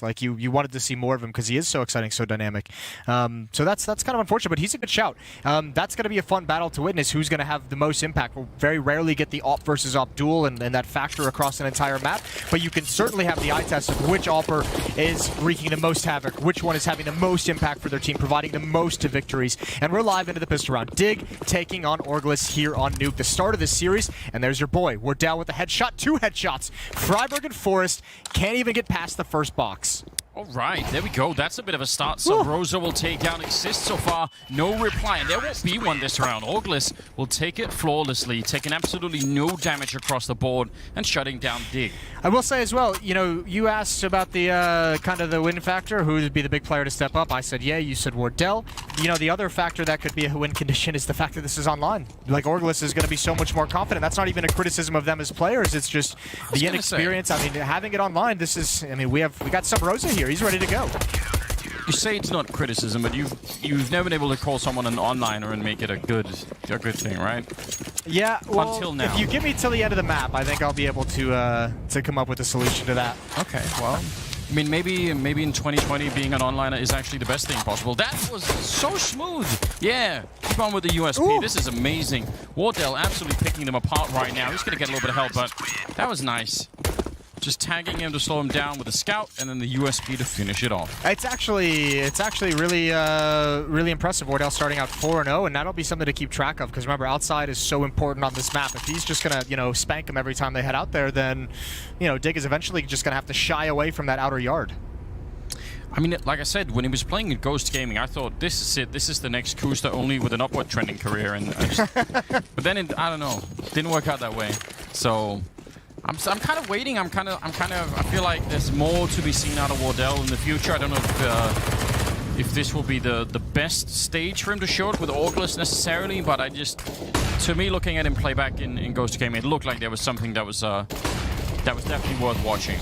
Like you wanted to see more of him because he is so exciting, so dynamic. So that's kind of unfortunate, but he's a good shout. That's going to be a fun battle to witness. Who's going to have the most impact? We'll very rarely get the AWP versus AWP duel and that factor across an entire map, but you can certainly have the eye test of which AWPer is wreaking the most havoc, which one is having the most impact for their team, providing the most to victories. And we're live into the pistol round. Dig taking on Orgless here on Nuke, the start of this series. And there's your boy. We're down with a headshot, 2 headshots. Freiburg and Forest can't even get past the first box. All right, there we go. That's a bit of a start. So Rosa will take down Exist so far. No reply, and there won't be one this round. Orgless will take it flawlessly, taking absolutely no damage across the board and shutting down Dig. I will say as well, you know, you asked about the kind of the win factor, who would be the big player to step up. I said, yeah, you said Wardell. You know, the other factor that could be a win condition is the fact that this is online. Like, Orgless is going to be so much more confident. That's not even a criticism of them as players. It's just the inexperience. I mean, having it online, this is, I mean, we got some Rosa here. He's ready to go. You say it's not criticism, but you've never been able to call someone an onliner and make it a good thing, right? Yeah, well, until now. If you give me till the end of the map, I think I'll be able to come up with a solution to that. Okay, well, I mean, maybe in 2020 being an onliner is actually the best thing possible. That was so smooth. Yeah, keep on with the USP. Ooh. This is amazing. Wardell absolutely picking them apart right now. He's going to get a little bit of help, but that was nice. Just tagging him to slow him down with a scout, and then the USP to finish it off. It's actually really impressive. Wardell starting out 4-0, and that'll be something to keep track of. Because remember, outside is so important on this map. If he's just gonna, spank him every time they head out there, then, Dig is eventually just gonna have to shy away from that outer yard. I mean, like I said, when he was playing in Ghost Gaming, I thought, this is it. This is the next Kusta, only with an upward trending career. And but then I don't know, didn't work out that way. So. I'm kind of waiting. I feel like there's more to be seen out of Wardell in the future. I don't know if this will be the best stage for him to show it with Orgless necessarily, but to me, looking at him play back in Ghost Gaming, it looked like there was something that was definitely worth watching.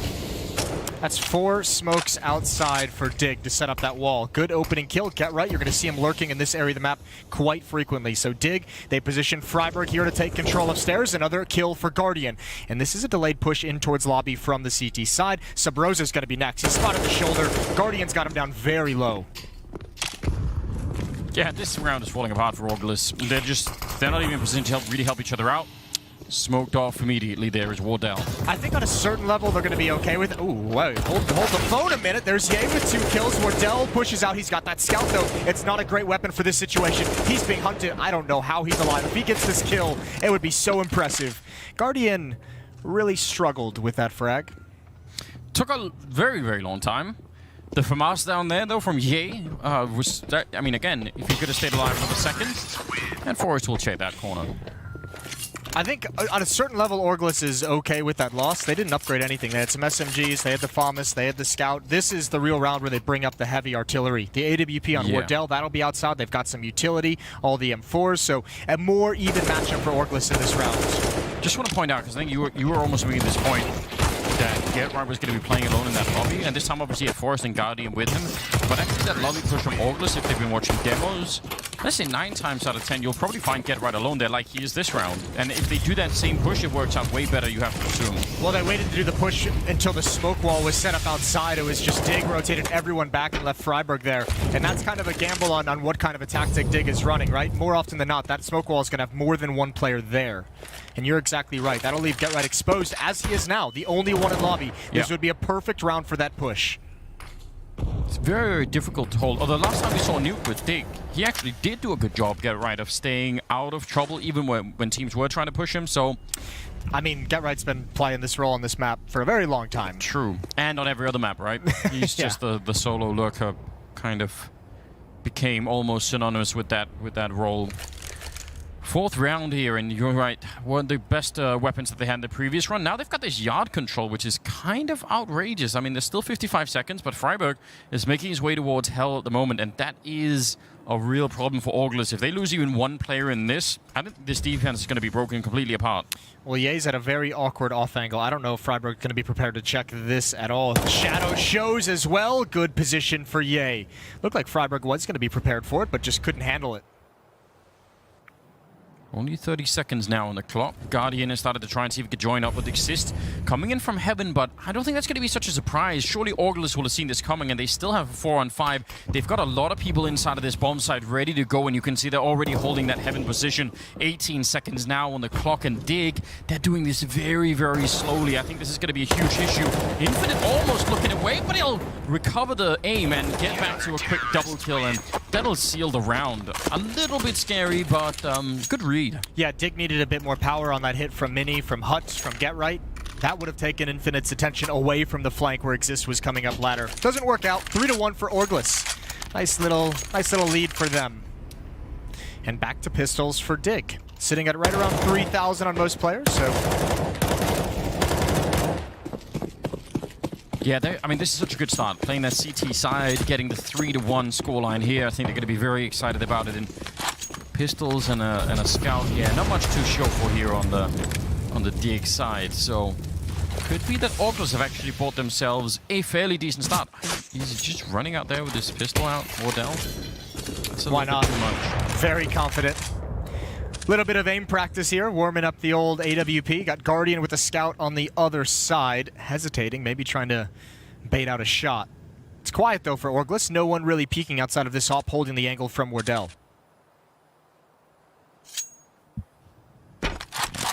That's 4 smokes outside for Dig to set up that wall. Good opening kill. Get right. You're going to see him lurking in this area of the map quite frequently. So Dig, they position Freiburg here to take control of stairs. Another kill for Guardian. And this is a delayed push in towards lobby from the CT side. Subrosa's going to be next. He's spotted the shoulder. Guardian's got him down very low. Yeah, this round is falling apart for Orgless. They're not even in position to really help each other out. Smoked off immediately there is Wardell. I think on a certain level they're going to be okay with... Ooh, wait, hold the phone a minute. There's Ye with 2 kills. Wardell pushes out. He's got that scout, though. It's not a great weapon for this situation. He's being hunted. I don't know how he's alive. If he gets this kill, it would be so impressive. Guardian really struggled with that frag. Took a very, very long time. The FAMAS down there, though, from Ye, was... I mean, again, if he could have stayed alive for a second, and Forrest will check that corner. I think on a certain level, Orgless is okay with that loss. They didn't upgrade anything. They had some SMGs, they had the FAMAS, they had the Scout. This is the real round where they bring up the heavy artillery. The AWP on Wardell, that'll be outside. They've got some utility, all the M4s, so a more even matchup for Orgless in this round. Just want to point out, because I think you were almost making this point, that Get Right was going to be playing alone in that lobby, and this time obviously had Forrest and Guardian with him. But actually that lobby push from Orgless, if they've been watching demos, let's say 9 times out of 10, you'll probably find Get Right alone there like he is this round. And if they do that same push, it works out way better, you have to assume. Well, they waited to do the push until the smoke wall was set up outside. It was just Dig rotated everyone back and left Freiburg there. And that's kind of a gamble on what kind of a tactic Dig is running, right? More often than not, that smoke wall is going to have more than one player there. And you're exactly right. That'll leave Get Right exposed, as he is now, the only one in lobby. This would be a perfect round for that push. It's very, very difficult to hold. Although last time we saw Nuke with Dig, he actually did do a good job, Get Right, of staying out of trouble, even when teams were trying to push him, so... I mean, Get Right's been playing this role on this map for a very long time. True. And on every other map, right? He's just the solo lurker, kind of became almost synonymous with that role. 4th round here, and you're right, one of the best weapons that they had in the previous run. Now they've got this yard control, which is kind of outrageous. I mean, there's still 55 seconds, but Freiburg is making his way towards hell at the moment, and that is a real problem for Orgless. If they lose even one player in this, I think this defense is going to be broken completely apart. Well, Ye's at a very awkward off angle. I don't know if Freiburg is going to be prepared to check this at all. Shadow shows as well. Good position for Ye. Looked like Freiburg was going to be prepared for it, but just couldn't handle it. Only 30 seconds now on the clock. Guardian has started to try and see if he could join up with Exist. Coming in from heaven, but I don't think that's going to be such a surprise. Surely Orgless will have seen this coming, and they still have a 4-on-5. They've got a lot of people inside of this bomb site ready to go, and you can see they're already holding that heaven position. 18 seconds now on the clock, and Dig, they're doing this very, very slowly. I think this is going to be a huge issue. Infinite almost looking away, but he'll recover the aim and get back to a quick double kill, and that'll seal the round. A little bit scary, but good read. Yeah, Dig needed a bit more power on that hit from Mini, from Huts, from Get Right. That would have taken Infinite's attention away from the flank where Exist was coming up ladder. Doesn't work out. 3-1 for Orgless. Nice little lead for them. And back to pistols for Dig. Sitting at right around 3,000 on most players, so... Yeah, I mean, this is such a good start. Playing that CT side, getting the 3-1 scoreline here. I think they're going to be very excited about it. And pistols and a scout, yeah, not much to show for here on the Dig side. So could be that Orgless have actually bought themselves a fairly decent start. He's just running out there with his pistol out, Wardell. That's a Why little not? bit too much. Very confident. Little bit of aim practice here, warming up the old AWP. Got Guardian with a scout on the other side, hesitating, maybe trying to bait out a shot. It's quiet though for Orgless. No one really peeking outside of this hop, holding the angle from Wardell.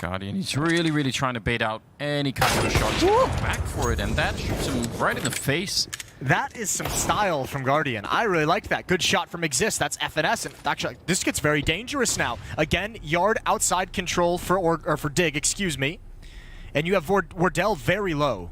Guardian, he's really, really trying to bait out any kind of a shot. He's going back for it, and that shoots him right in the face. That is some style from Guardian. I really like that. Good shot from Exist. That's FNS. And actually, this gets very dangerous now. Again, yard outside control for Dig, excuse me. And you have Wardell very low.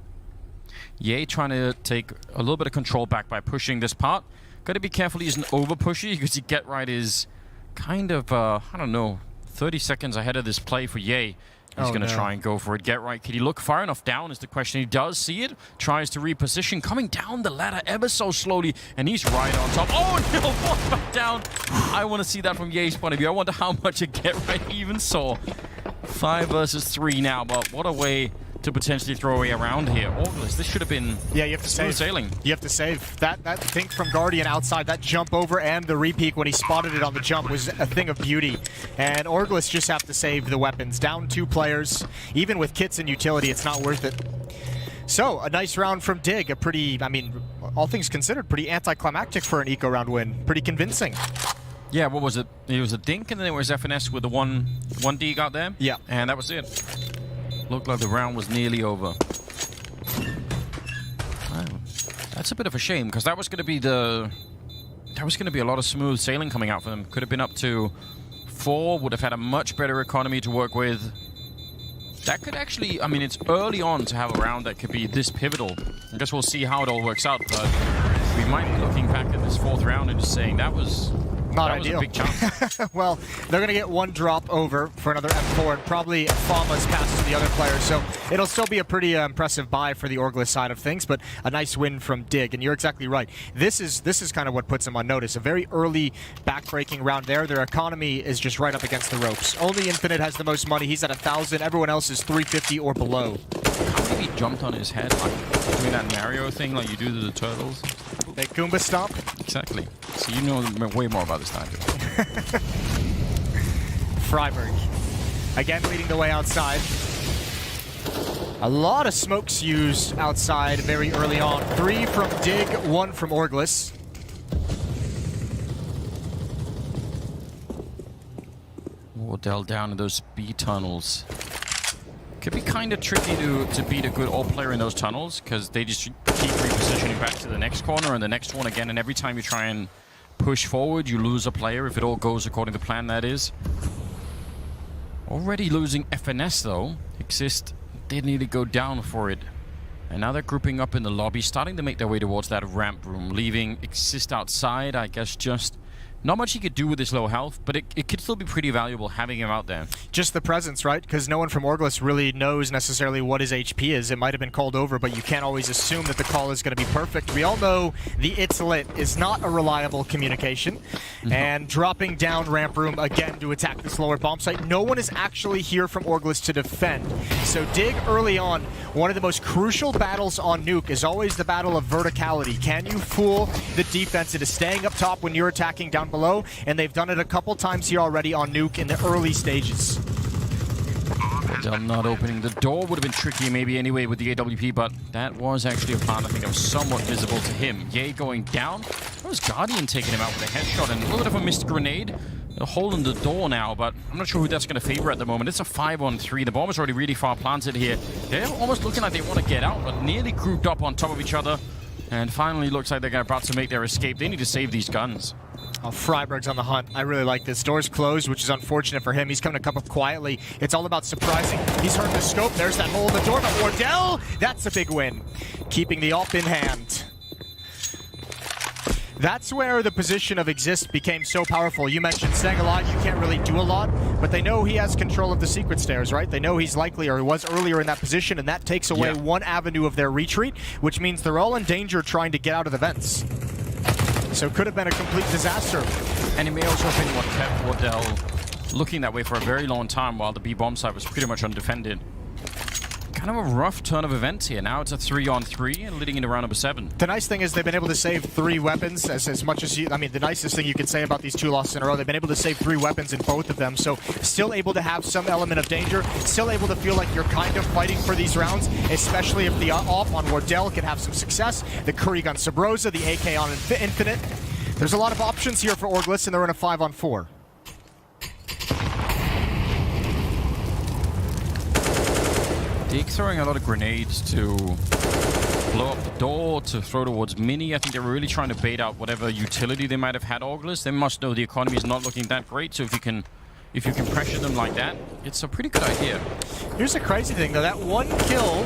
Yay, trying to take a little bit of control back by pushing this part. Got to be careful he's an over-pushy, because he Get Right is kind of, I don't know, 30 seconds ahead of this play for Yay. He's going to try and go for it. Get Right. Can he look far enough down is the question. He does see it. Tries to reposition. Coming down the ladder ever so slowly. And he's right on top. Oh, no. Falls back down. I want to see that from Yay's point of view. I wonder how much a Get Right even saw. 5 versus 3 now. But what a way to potentially throw away around here. Orgless, this should have been you have to save. Sailing. You have to save. That think from Guardian outside, that jump over and the repeak when he spotted it on the jump was a thing of beauty. And Orgless just have to save the weapons. Down 2 players. Even with kits and utility, it's not worth it. So, a nice round from Dig. A pretty, I mean, all things considered, pretty anticlimactic for an eco round win. Pretty convincing. Yeah, what was it? It was a dink, and then it was FNS with the 1D got there. Yeah. And that was it. Looked like the round was nearly over. Wow. That's a bit of a shame, because that was going to be a lot of smooth sailing coming out for them. Could have been up to 4, would have had a much better economy to work with. That could actually, I mean, it's early on to have a round that could be this pivotal. I guess we'll see how it all works out, but we might be looking back at this 4th round and just saying that was... Not that ideal. was a big chance. Well, they're going to get 1 drop over for another M4, and probably Fama's passes to the other players, so it'll still be a pretty impressive buy for the Orgless side of things, but a nice win from Dig, and you're exactly right. This is kind of what puts them on notice. A very early back-breaking round there. Their economy is just right up against the ropes. Only Infinite has the most money. He's at 1,000. Everyone else is 350 or below. How many jumped on his head, like doing that Mario thing like you do to the turtles? They Goomba stomp? Exactly. So you know way more about this than I do. Freiburg. Again, leading the way outside. A lot of smokes used outside very early on. 3 from Dig, 1 from Orgless. Wardell down in those B tunnels. Could be kind of tricky to beat a good AWP player in those tunnels, because they just keep repositioning back to the next corner and the next one again, and every time you try and push forward, you lose a player, if it all goes according to plan, that is. Already losing FNS, though. Exist did need to go down for it. And now they're grouping up in the lobby, starting to make their way towards that ramp room, leaving Exist outside, I guess just... Not much he could do with his low health, but it could still be pretty valuable having him out there. Just the presence, right? Because no one from Orgless really knows necessarily what his HP is. It might have been called over, but you can't always assume that the call is going to be perfect. We all know the It's Lit is not a reliable communication. No. And dropping down ramp room again to attack this lower bomb site. No one is actually here from Orgless to defend. So Dig early on one of the most crucial battles on Nuke is always the battle of verticality. Can you fool the defense into staying up top when you're attacking down below? And they've done it a couple times here already on Nuke in the early stages. Ordell not opening the door would have been tricky maybe anyway with the AWP, but that was actually a plant I think that was somewhat visible to him. Ye going down. That was Guardian taking him out with a headshot and a little bit of a missed grenade. They're holding the door now, but I'm not sure who that's going to favor at the moment. It's a 5-on-3. The bomb is already really far planted here. They're almost looking like they want to get out, but nearly grouped up on top of each other. And finally looks like they're about to make their escape. They need to save these guns. Oh, Freiberg's on the hunt. I really like this. Door's closed, which is unfortunate for him. He's coming to come up quietly. It's all about surprising. He's heard the scope. There's that hole in the door, but Ordell, that's a big win. Keeping the op in hand. That's where the position of Exist became so powerful. You mentioned staying alive, you can't really do a lot, but they know he has control of the secret stairs, right? They know he's likely, or he was earlier in that position, and that takes away one avenue of their retreat, which means they're all in danger trying to get out of the vents. So it could have been a complete disaster. And it may also have been what kept Ordell looking that way for a very long time while the B-bomb site was pretty much undefended. Kind of a rough turn of events here. Now it's a 3-on-3 and leading into round number 7. The nice thing is they've been able to save 3 weapons as much as you... I mean, the nicest thing you can say about these 2 losses in a row, they've been able to save 3 weapons in both of them. So still able to have some element of danger. Still able to feel like you're kind of fighting for these rounds, especially if the op on Wardell can have some success. The Krieg on Sabrosa, the AK on Infinite. There's a lot of options here for Orgless, and they're in a 5-on-4. Dig throwing a lot of grenades to blow up the door, to throw towards Mini. I think they're really trying to bait out whatever utility they might have had Orgless. They must know the economy is not looking that great, so if you can pressure them like that, it's a pretty good idea. Here's the crazy thing, though. That one kill,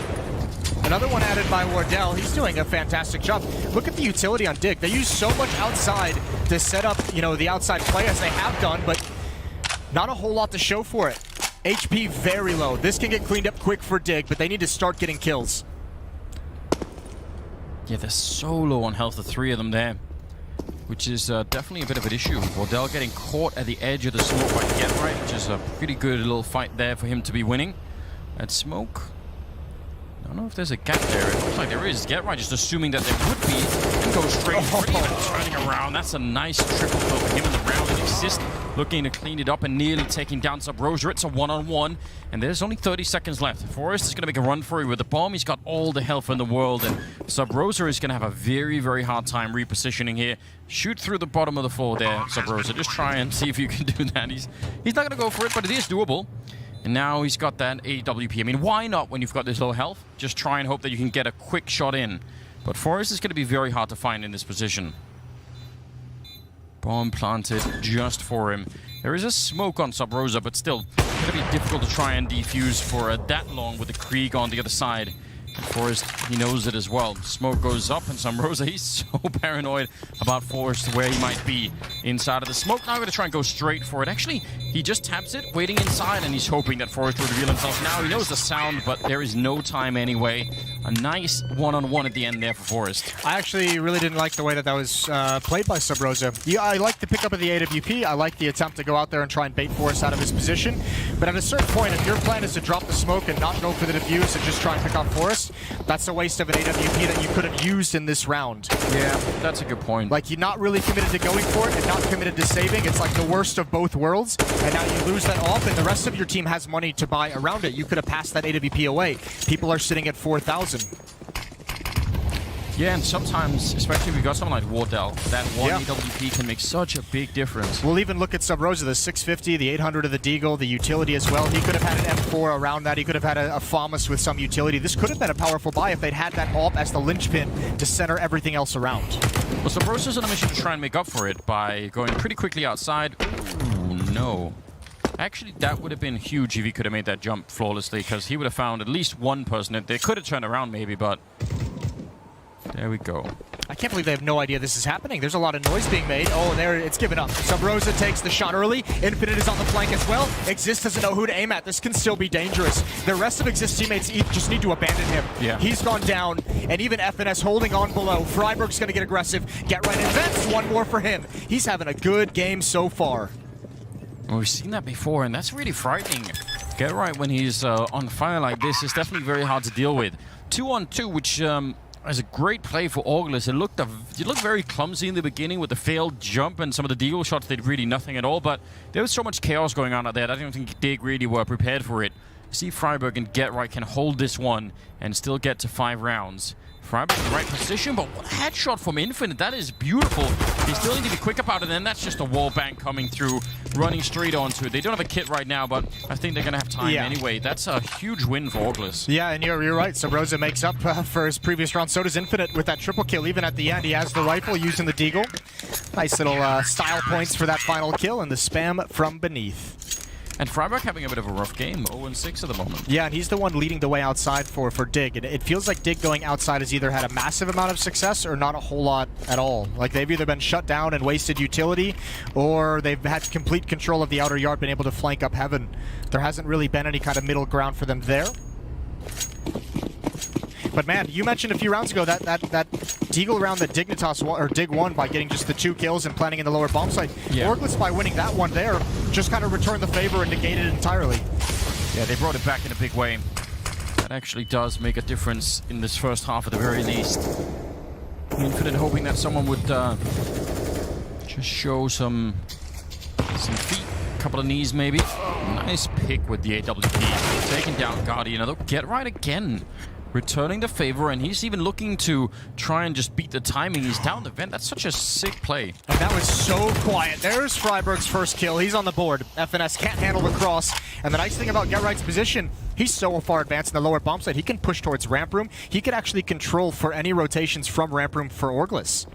another one added by Wardell, he's doing a fantastic job. Look at the utility on Dig. They use so much outside to set up, you know, the outside play as they have done, but not a whole lot to show for it. HP very low. This can get cleaned up quick for Dig, but they need to start getting kills. Yeah, they're so low on health, the 3 of them there, which is definitely a bit of an issue. Wardell getting caught at the edge of the smoke by Get-Right, which is a pretty good little fight there for him to be winning. At smoke, I don't know if there's a gap there. It looks like there is. Get-Right just assuming that there would be, and goes straight for it, even turning around. That's a nice triple kill for him in the round. And Exist looking to clean it up and nearly taking down Sabrosa. It's a 1-on-1, and there's only 30 seconds left. Forrest is going to make a run for it with the bomb. He's got all the health in the world, and Sabrosa is going to have a very, very hard time repositioning here. Shoot through the bottom of the floor there, Sabrosa. Just try and see if you can do that. He's not going to go for it, but it is doable. And now he's got that AWP. I mean, why not when you've got this low health? Just try and hope that you can get a quick shot in. But Forrest is going to be very hard to find in this position. Bomb planted just for him. There is a smoke on Sabrosa, but still, it's going to be difficult to try and defuse for that long with the Krieg on the other side. And Forrest, he knows it as well. Smoke goes up, and Sabrosa, he's so paranoid about Forrest where he might be inside of the smoke. Now going to try and go straight for it. Actually, he just taps it, waiting inside, and he's hoping that Forrest will reveal himself. Now he knows the sound, but there is no time anyway. A nice 1-on-1 at the end there for Forrest. I actually really didn't like the way that was played by Sabrosa. Yeah, I like the pickup of the AWP. I like the attempt to go out there and try and bait Forrest out of his position. But at a certain point, if your plan is to drop the smoke and not go for the defuse and just try and pick off Forrest, that's a waste of an AWP that you could have used in this round. Yeah, that's a good point. Like, you're not really committed to going for it and not committed to saving. It's like the worst of both worlds. And now you lose that off, and the rest of your team has money to buy around it. You could have passed that AWP away. People are sitting at 4,000. Yeah, and sometimes, especially if you got someone like Wardell, that one AWP can make such a big difference. We'll even look at Sabrosa, the 650, the 800 of the Deagle, the utility as well. He could have had an M4 around that. He could have had a FAMAS with some utility. This could have been a powerful buy if they'd had that AWP as the linchpin to center everything else around. Well, Sabrosa's on a mission to try and make up for it by going pretty quickly outside. Ooh, no. Actually, that would have been huge if he could have made that jump flawlessly, because he would have found at least one person. They could have turned around maybe, but there we go. I can't believe they have no idea this is happening. There's a lot of noise being made. Oh, there, it's given up. Sabrosa takes the shot early. Infinite is on the flank as well. Exist doesn't know who to aim at. This can still be dangerous. The rest of Exist teammates just need to abandon him. Yeah. He's gone down, and even FNS holding on below. Freiberg's going to get aggressive. Get right in vents. One more for him. He's having a good game so far. Well, we've seen that before, and that's really frightening. Get right when he's on fire like this is definitely very hard to deal with. 2-on-2, which is a great play for Orgless. It looked very clumsy in the beginning with the failed jump and some of the deagle shots did really nothing at all, but there was so much chaos going on out there that I don't think Dig really were prepared for it. See Freiburg and Get Right can hold this one and still get to 5 rounds. Freiburg in the right position, but what a headshot from Infinite. That is beautiful. They still need to be quick about it, and that's just a wall bang coming through, running straight onto it. They don't have a kit right now, but I think they're going to have time anyway. That's a huge win for Orgless. Yeah, and you're right. So Rosa makes up for his previous round. So does Infinite with that triple kill. Even at the end, he has the rifle using the deagle. Nice little style points for that final kill, and the spam from beneath. And Freiburg having a bit of a rough game, 0-6 at the moment. Yeah, and he's the one leading the way outside for Dig. And it feels like Dig going outside has either had a massive amount of success or not a whole lot at all. Like, they've either been shut down and wasted utility, or they've had complete control of the outer yard, been able to flank up heaven. There hasn't really been any kind of middle ground for them there. But man, you mentioned a few rounds ago that Deagle round that Dignitas won, or Dig won by getting just the 2 kills and planting in the lower bomb site. Yeah. Orgless, by winning that one there, just kind of returned the favor and negated it entirely. Yeah, they brought it back in a big way. That actually does make a difference in this first half at the very least. Infinite hoping that someone would just show some feet, a couple of knees maybe. Nice pick with the AWP. Taking down Guardian, they'll get right again. Returning the favor, and he's even looking to try and just beat the timing. He's down the vent. That's such a sick play. And that was so quiet. There's Freiburg's first kill. He's on the board. FNS can't handle the cross. And the nice thing about Get Right's position, he's so far advanced in the lower bomb site, he can push towards ramp room. He could actually control for any rotations from ramp room for Orgless.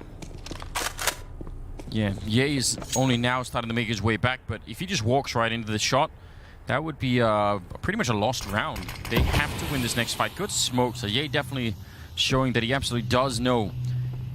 Yeah, Ye is only now starting to make his way back, but if he just walks right into the shot, that would be pretty much a lost round. They have to win this next fight. Good smoke, so Ye definitely showing that he absolutely does know.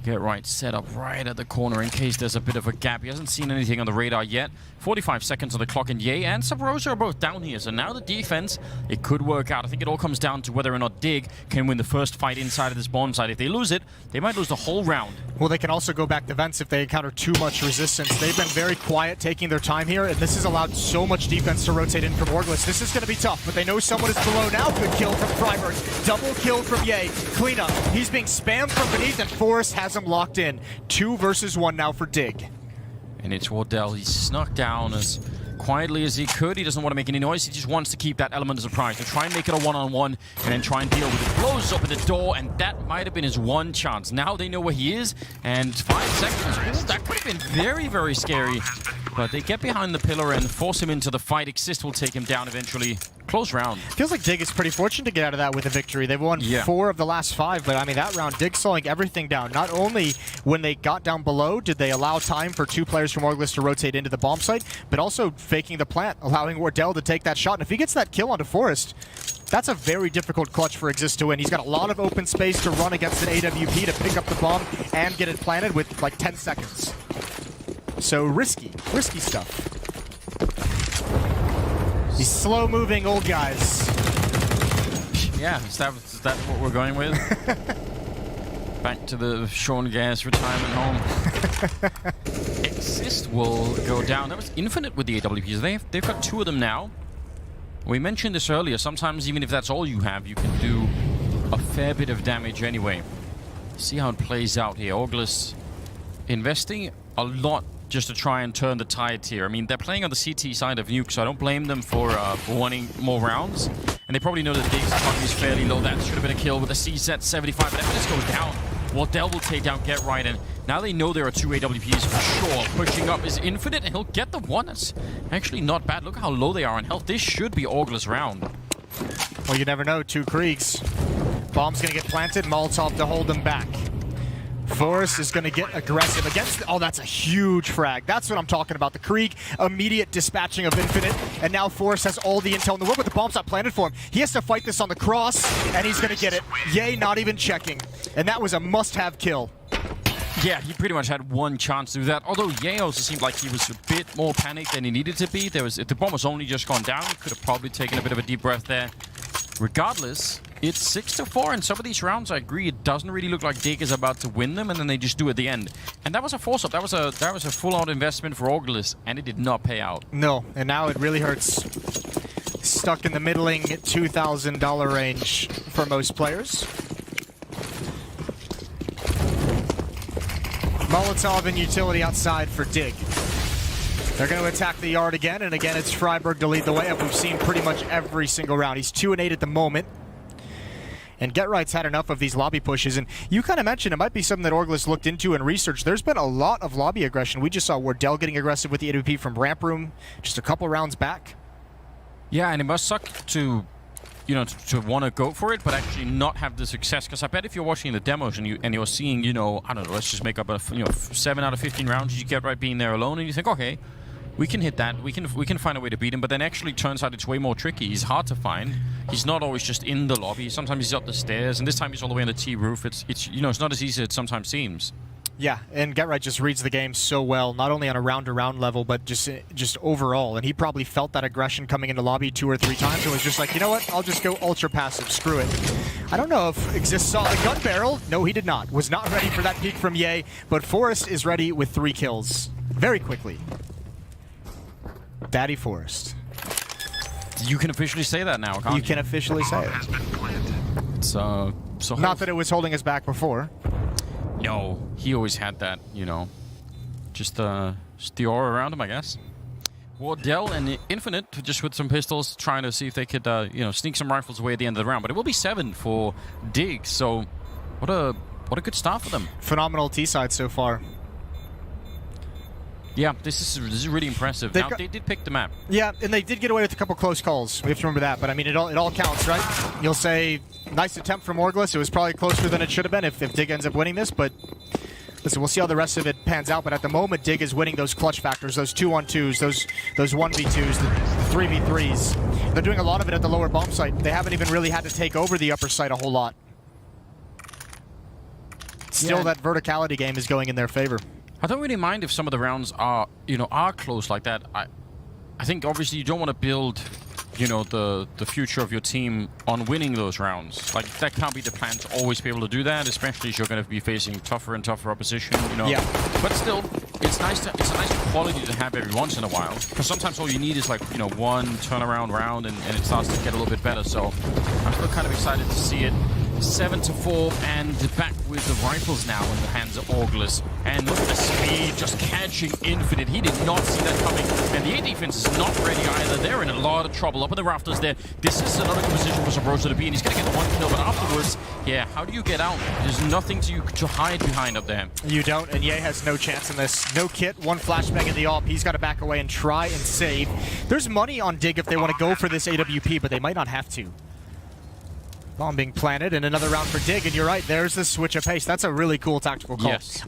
Get right, set up right at the corner in case there's a bit of a gap. He hasn't seen anything on the radar yet. 45 seconds on the clock, and Ye and Sub Rosa are both down here. So now the defense, it could work out. I think it all comes down to whether or not Dig can win the first fight inside of this bomb site. If they lose it, they might lose the whole round. Well, they can also go back to vents if they encounter too much resistance. They've been very quiet, taking their time here, and this has allowed so much defense to rotate in from Orgless. This is going to be tough, but they know someone is below now. Good kill from Freiburg. Double kill from Ye. Cleanup. He's being spammed from beneath, and Forrest has him locked in. 2 versus 1 now for Dig. And it's Wardell. He snuck down as quietly as he could. He doesn't want to make any noise. He just wants to keep that element of surprise. To try and make it a one-on-one and then try and deal with it. Blows open the door, and that might have been his one chance. Now they know where he is, and 5 seconds. Ooh, that could have been very, very scary. But they get behind the pillar and force him into the fight. Exist will take him down eventually. Close round. Feels like Dig is pretty fortunate to get out of that with a victory. They've won 4 of the last 5, but I mean, that round, Dig slowing everything down. Not only when they got down below did they allow time for 2 players from Orgless to rotate into the bomb site, but also faking the plant, allowing Wardell to take that shot. And if he gets that kill onto Forrest, that's a very difficult clutch for Exist to win. He's got a lot of open space to run against an AWP to pick up the bomb and get it planted with like 10 seconds. So risky stuff. These slow-moving old guys. Yeah, is that what we're going with? Back to the Sean Gas retirement home. Exist will go down. That was Infinite with the AWPs. They've got 2 of them now. We mentioned this earlier. Sometimes even if that's all you have, you can do a fair bit of damage anyway. See how it plays out here. Orgless investing a lot just to try and turn the tide here. I mean, they're playing on the CT side of Nuke, so I don't blame them for wanting more rounds. And they probably know that Dig's clock is fairly low. That should have been a kill with a CZ 75, but that just goes down. Wardell will take down Get Right, and now they know there are 2 AWPs for sure. Pushing up is Infinite, and he'll get the one. That's actually not bad. Look how low they are on health. This should be Orgless round. Well, you never know. 2 Kriegs. Bomb's gonna get planted. Molotov to hold them back. Forrest is going to get aggressive against... Oh, that's a huge frag. That's what I'm talking about. The Krieg, immediate dispatching of Infinite, and now Forrest has all the intel in the world, but the bomb's not planted for him. He has to fight this on the cross, and he's going to get it. Ye not even checking. And that was a must-have kill. Yeah, he pretty much had one chance to do that. Although Ye also seemed like he was a bit more panicked than he needed to be. If the bomb was only just gone down, he could have probably taken a bit of a deep breath there. Regardless, it's 6-4, and some of these rounds, I agree, it doesn't really look like Dig is about to win them, and then they just do at the end. And that was a force-up. That was a full-out investment for Orgless, and it did not pay out. No, and now it really hurts. stuck in the middling $2,000 range for most players. Molotov and utility outside for Dig. They're going to attack the yard again, and again it's Freiburg to lead the way, as we've seen pretty much every single round. He's 2-8 at the moment. And Get Right's had enough of these lobby pushes, and you kind of mentioned it might be something that Orgless looked into and researched. There's been a lot of lobby aggression. We just saw Wardell getting aggressive with the AWP from Ramp Room just a couple rounds back. Yeah, and it must suck to, you know, to want to go for it, but actually not have the success. Because I bet if you're watching the demos and you're seeing, you know, I don't know, let's just make up a 7 out of 15 rounds, you Get Right being there alone, and you think, okay, we can hit that. We can find a way to beat him. But then actually turns out it's way more tricky. He's hard to find. He's not always just in the lobby. Sometimes he's up the stairs, and this time he's all the way on the T roof. It's you know, it's not as easy as it sometimes seems. Yeah, and Get Right just reads the game so well, not only on a round-to-round level, but just overall. And he probably felt that aggression coming into lobby 2 or 3 times and was just like, you know what, I'll just go ultra-passive, screw it. I don't know if Exist saw a gun barrel. No, he did not. Was not ready for that peek from Ye, but Forrest is ready with 3 kills very quickly. Daddy Forrest. You can officially say that now, can't you? You can officially say it. It's, so not that it was holding us back before. No, he always had that, you know, just the aura around him, I guess. Wardell and Infinite, just with some pistols, trying to see if they could, you know, sneak some rifles away at the end of the round. But it will be 7 for Dig, so what a good start for them. Phenomenal T-side so far. Yeah, this is really impressive. Now, they did pick the map. Yeah, and they did get away with a couple close calls. We have to remember that. But, I mean, it all counts, right? You'll say, nice attempt from Orgless. It was probably closer than it should have been if Dig ends up winning this. But, listen, we'll see how the rest of it pans out. But at the moment, Dig is winning those clutch factors, those 2-on-2s, those 1v2s, the 3v3s. They're doing a lot of it at the lower bomb site. They haven't even really had to take over the upper site a whole lot. Still, yeah, that verticality game is going in their favor. I don't really mind if some of the rounds are close like that. I think obviously you don't want to build, you know, the future of your team on winning those rounds. Like, that can't be the plan to always be able to do that, especially if you're going to be facing tougher and tougher opposition, you know. Yeah. But still, it's a nice quality to have every once in a while. Because sometimes all you need is, like, you know, one turnaround round and it starts to get a little bit better. So I'm still kind of excited to see it. 7-4 and back with the rifles now in the hands of Orgless. And look at the speed, just catching Infinite. He did not see that coming. And the A defense is not ready either. They're in a lot of trouble up in the rafters there. This is another good position for Sabrosa to be, and he's going to get the 1 kill. But afterwards, yeah, how do you get out? There's nothing to hide behind up there. You don't, and Ye has no chance in this. No kit, 1 flashbang in the AWP. He's got to back away and try and save. There's money on Dig if they want to go for this AWP, but they might not have to. Bomb being planted, and another round for Dig, and you're right, there's the switch of pace. That's a really cool tactical call. Yes.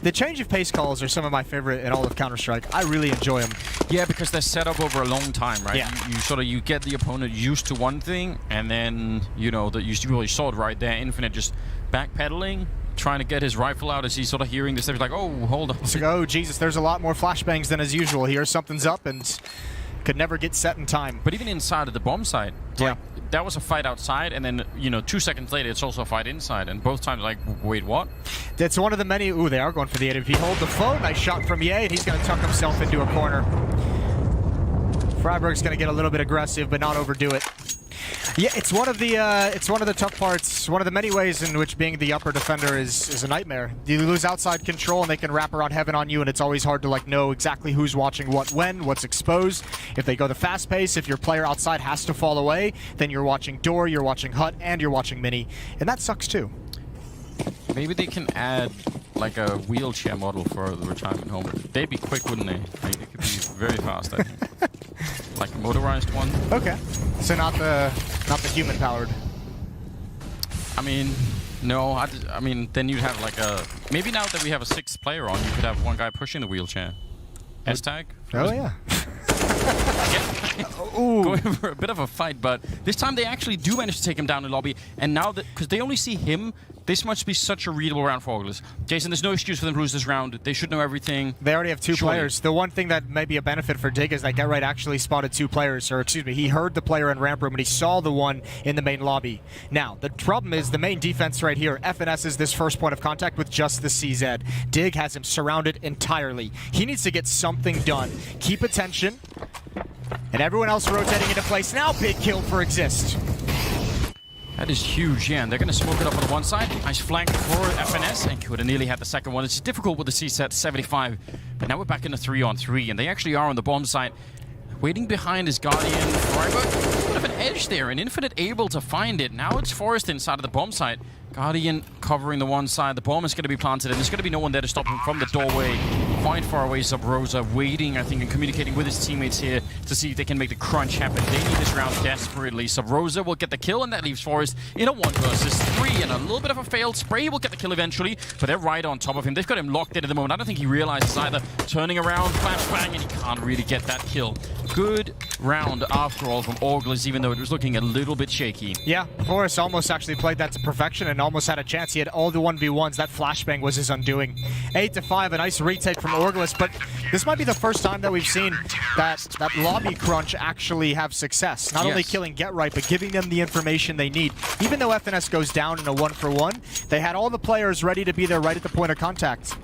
The change of pace calls are some of my favorite in all of Counter-Strike. I really enjoy them. Yeah, because they're set up over a long time, right? Yeah. You get the opponent used to one thing, and then, you know, that you really saw it right there. Infinite just backpedaling, trying to get his rifle out as he's sort of hearing this. He's like, oh, hold on. It's like, oh, Jesus, there's a lot more flashbangs than as usual here. Something's up, and could never get set in time. But even inside of the bomb site, yeah, that was a fight outside, and then, you know, 2 seconds later, it's also a fight inside. And both times, like, wait, what? That's one of the many. Ooh, they are going for the AWP. Hold the phone. Nice shot from Ye, and he's going to tuck himself into a corner. Freiburg's going to get a little bit aggressive, but not overdo it. Yeah, it's one of the tough parts. One of the many ways in which being the upper defender is a nightmare. You lose outside control, and they can wrap around heaven on you, and it's always hard to, like, know exactly who's watching what when, what's exposed. If they go the fast pace, if your player outside has to fall away, then you're watching door, you're watching hut, and you're watching mini, and that sucks too. Maybe they can add, like, a wheelchair model for the retirement home. They'd be quick, wouldn't they? Like, they could be very fast, I think. Like a motorized one. Okay. So not the human powered. I mean, no. I mean, then you'd have like a. Maybe now that we have a 6th player on, you could have one guy pushing the wheelchair. S-tag. Oh yeah. Ooh. Going for a bit of a fight, but this time they actually do manage to take him down in lobby. And now that, because they only see him, this must be such a readable round for Orgless. Jason, there's no excuse for them to lose this round. They should know everything. They already have 2 players. The one thing that may be a benefit for Dig is that Get Right actually spotted 2 players, or excuse me, he heard the player in ramp room and he saw the one in the main lobby. Now, the problem is the main defense right here. FNS is this first point of contact with just the CZ. Dig has him surrounded entirely. He needs to get something done. Keep attention. And And everyone else rotating into place now. Big kill for Exist. That is huge, yeah, and they're going to smoke it up on the one side. Nice flank for FNS, and could have nearly had the second one. It's difficult with the C-set 75, but now we're back in the 3-on-3, and they actually are on the bomb site. Waiting behind is Guardian Freiburg. Bit of an edge there, and Infinite able to find it. Now it's Forest inside of the bomb site. Guardian covering the one side. The bomb is going to be planted, and there's going to be no one there to stop him from the doorway. Quite far away, Sub Rosa waiting, I think, and communicating with his teammates here to see if they can make the crunch happen. They need this round desperately. Sub Rosa will get the kill, and that leaves Forest in a 1 versus 3, and a little bit of a failed spray. Will get the kill eventually, but they're right on top of him. They've got him locked in at the moment. I don't think he realizes either. Turning around, flashbang, and he can't really get that kill. Good round after all from Orgless, even though it was looking a little bit shaky. Yeah, Forrest almost actually played that to perfection and almost had a chance. He had all the 1v1s. That flashbang was his undoing. 8-5, a nice retake from Orgless, but this might be the first time that we've seen that lobby crunch actually have success. Not only killing Get Right, but giving them the information they need. Even though FNS goes down in a 1-for-1, they had all the players ready to be there right at the point of contact.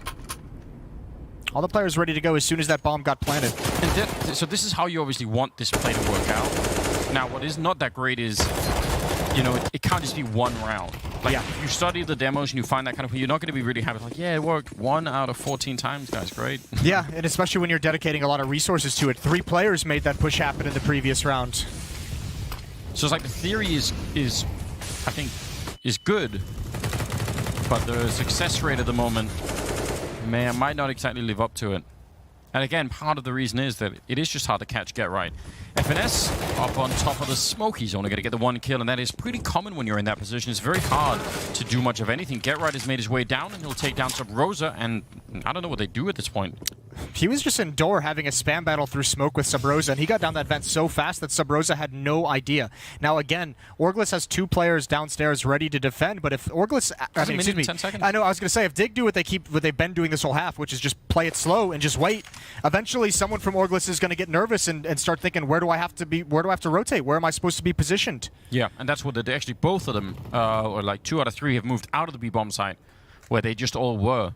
All the players ready to go as soon as that bomb got planted. And so this is how you obviously want this play to work out. Now, what is not that great is, you know, it can't just be one round. Like, if you study the demos and you find that kind of play, you're not going to be really happy. Like, yeah, it worked 1 out of 14 times, guys, great. Yeah, and especially when you're dedicating a lot of resources to it. 3 players made that push happen in the previous round. So it's like the theory is I think, is good, but the success rate at the moment might not exactly live up to it. And again, part of the reason is that it is just hard to catch Get Right. FNS up on top of the smoke. He's only going to get the 1 kill, and that is pretty common when you're in that position. It's very hard to do much of anything. Get Right has made his way down, and he'll take down Sub Rosa, and I don't know what they do at this point. He was just indoor having a spam battle through smoke with Sub Rosa, and he got down that vent so fast that Sub Rosa had no idea. Now again, Orgless has 2 players downstairs ready to defend, but if Orgless, excuse me, 10 seconds. I know, I was going to say, if Dig do what they've been doing this whole half, which is just play it slow and just wait, eventually someone from Orgless is going to get nervous and start thinking, where do I have to rotate? Where am I supposed to be positioned? Yeah, and that's what they actually, both of them, or like 2 out of 3, have moved out of the B-bomb site, where they just all were,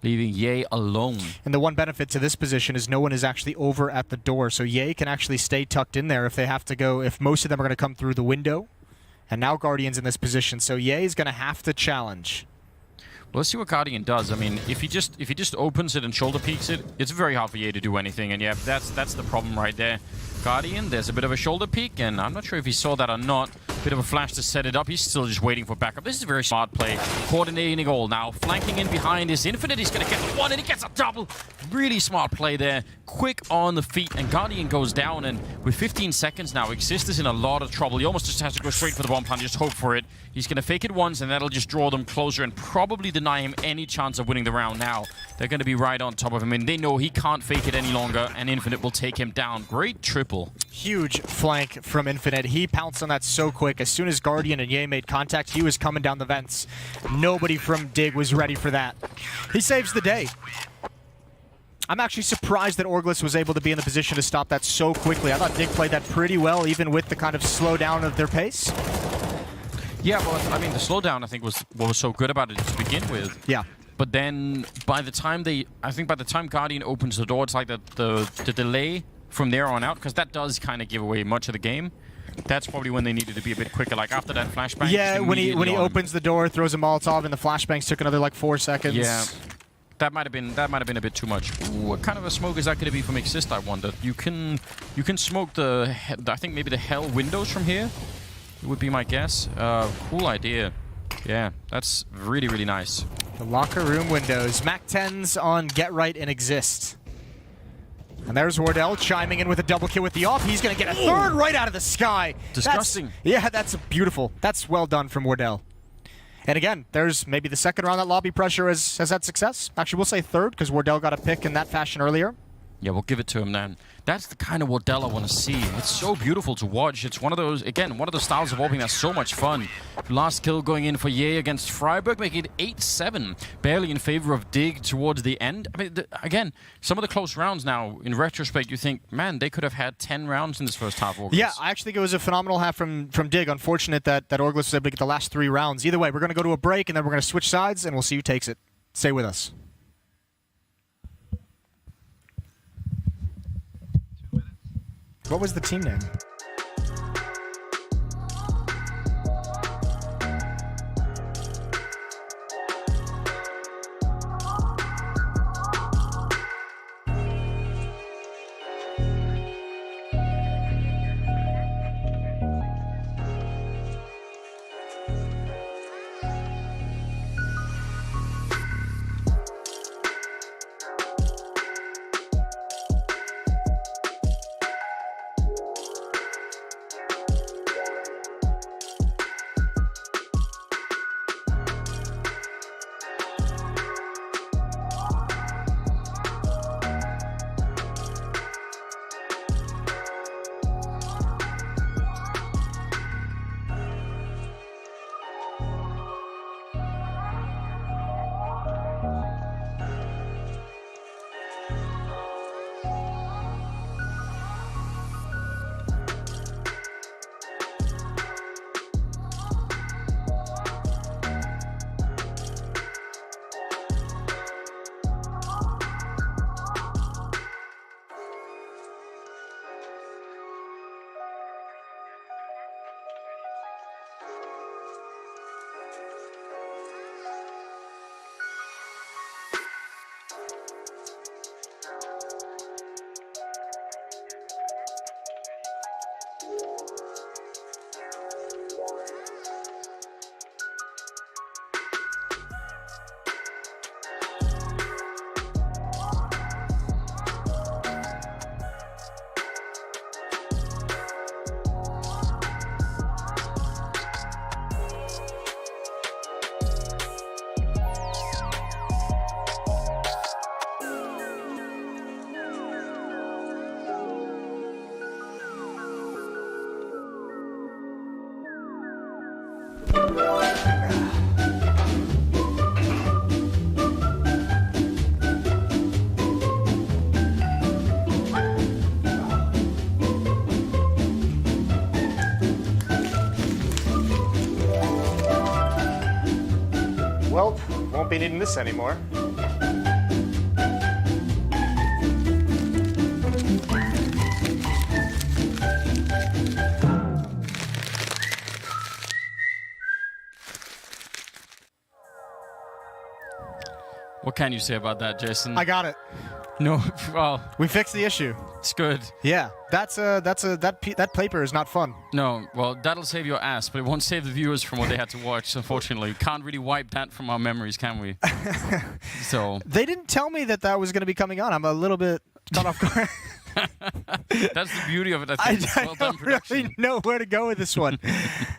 leaving Ye alone. And the one benefit to this position is no one is actually over at the door, so Ye can actually stay tucked in there if they have to go, if most of them are going to come through the window. And now Guardian's in this position, so Ye is going to have to challenge. Well, let's see what Guardian does. I mean, if he just opens it and shoulder peeks it, it's very hard for Ye to do anything. And yeah, that's the problem right there. Guardian, there's a bit of a shoulder peek, and I'm not sure if he saw that or not. Bit of a flash to set it up. He's still just waiting for backup. This is a very smart play. Coordinating a goal now. Flanking in behind is Infinite. He's going to get the 1, and he gets a double. Really smart play there. Quick on the feet, and Guardian goes down. And with 15 seconds now, Exist is in a lot of trouble. He almost just has to go straight for the bomb plant, just hope for it. He's going to fake it once, and that'll just draw them closer and probably deny him any chance of winning the round now. They're going to be right on top of him, and they know he can't fake it any longer, and Infinite will take him down. Great triple. Huge flank from Infinite. He pounced on that so quick. As soon as Guardian and Ye made contact, he was coming down the vents. Nobody from Dig was ready for that. He saves the day. I'm actually surprised that Orgless was able to be in the position to stop that so quickly. I thought Dig played that pretty well, even with the kind of slowdown of their pace. Yeah, well, I mean, the slowdown, I think, was what was so good about it to begin with. Yeah. But then, by the time Guardian opens the door, it's like the delay from there on out, because that does kind of give away much of the game. That's probably when they needed to be a bit quicker, like after that flashbang. Yeah, when he opens the door, throws a Molotov, and the flashbangs took another like 4 seconds. Yeah, that might have been a bit too much. Ooh, what kind of a smoke is that going to be from Exist? I wonder. You can smoke I think maybe the hell windows from here. It would be my guess. Cool idea. Yeah, that's really, really nice. The locker room windows. Mac 10s on Get Right and Exist. And there's Wardell chiming in with a double kill with the off. He's going to get a 3rd right out of the sky. Disgusting. That's beautiful. That's well done from Wardell. And again, there's maybe the 2nd round that lobby pressure has had success. Actually, we'll say 3rd because Wardell got a pick in that fashion earlier. Yeah, we'll give it to him then. That's the kind of Wardell I want to see. It's so beautiful to watch. It's one of those, again, one of those styles of opening that's so much fun. Last kill going in for Ye against Freiburg, making it 8-7. Barely in favor of Dig towards the end. I mean, again, some of the close rounds now, in retrospect, you think, man, they could have had 10 rounds in this first half. Orgless. Yeah, I actually think it was a phenomenal half from Dig. Unfortunate that Orgless was able to get the last 3 rounds. Either way, we're going to go to a break, and then we're going to switch sides, and we'll see who takes it. Stay with us. What was the team name? Well, won't be needing this anymore. What can you say about that, Jason? I got it. No, well, We fixed the issue. it's good. Yeah, that paper is not fun. No, well, that'll save your ass, but it won't save the viewers from what they had to watch, unfortunately. Can't really wipe that from our memories, can we? So, They didn't tell me that was going to be coming on. I'm a little bit caught off guard. that's the beauty of it, I think. I Well done, don't production. really know where to go with this one.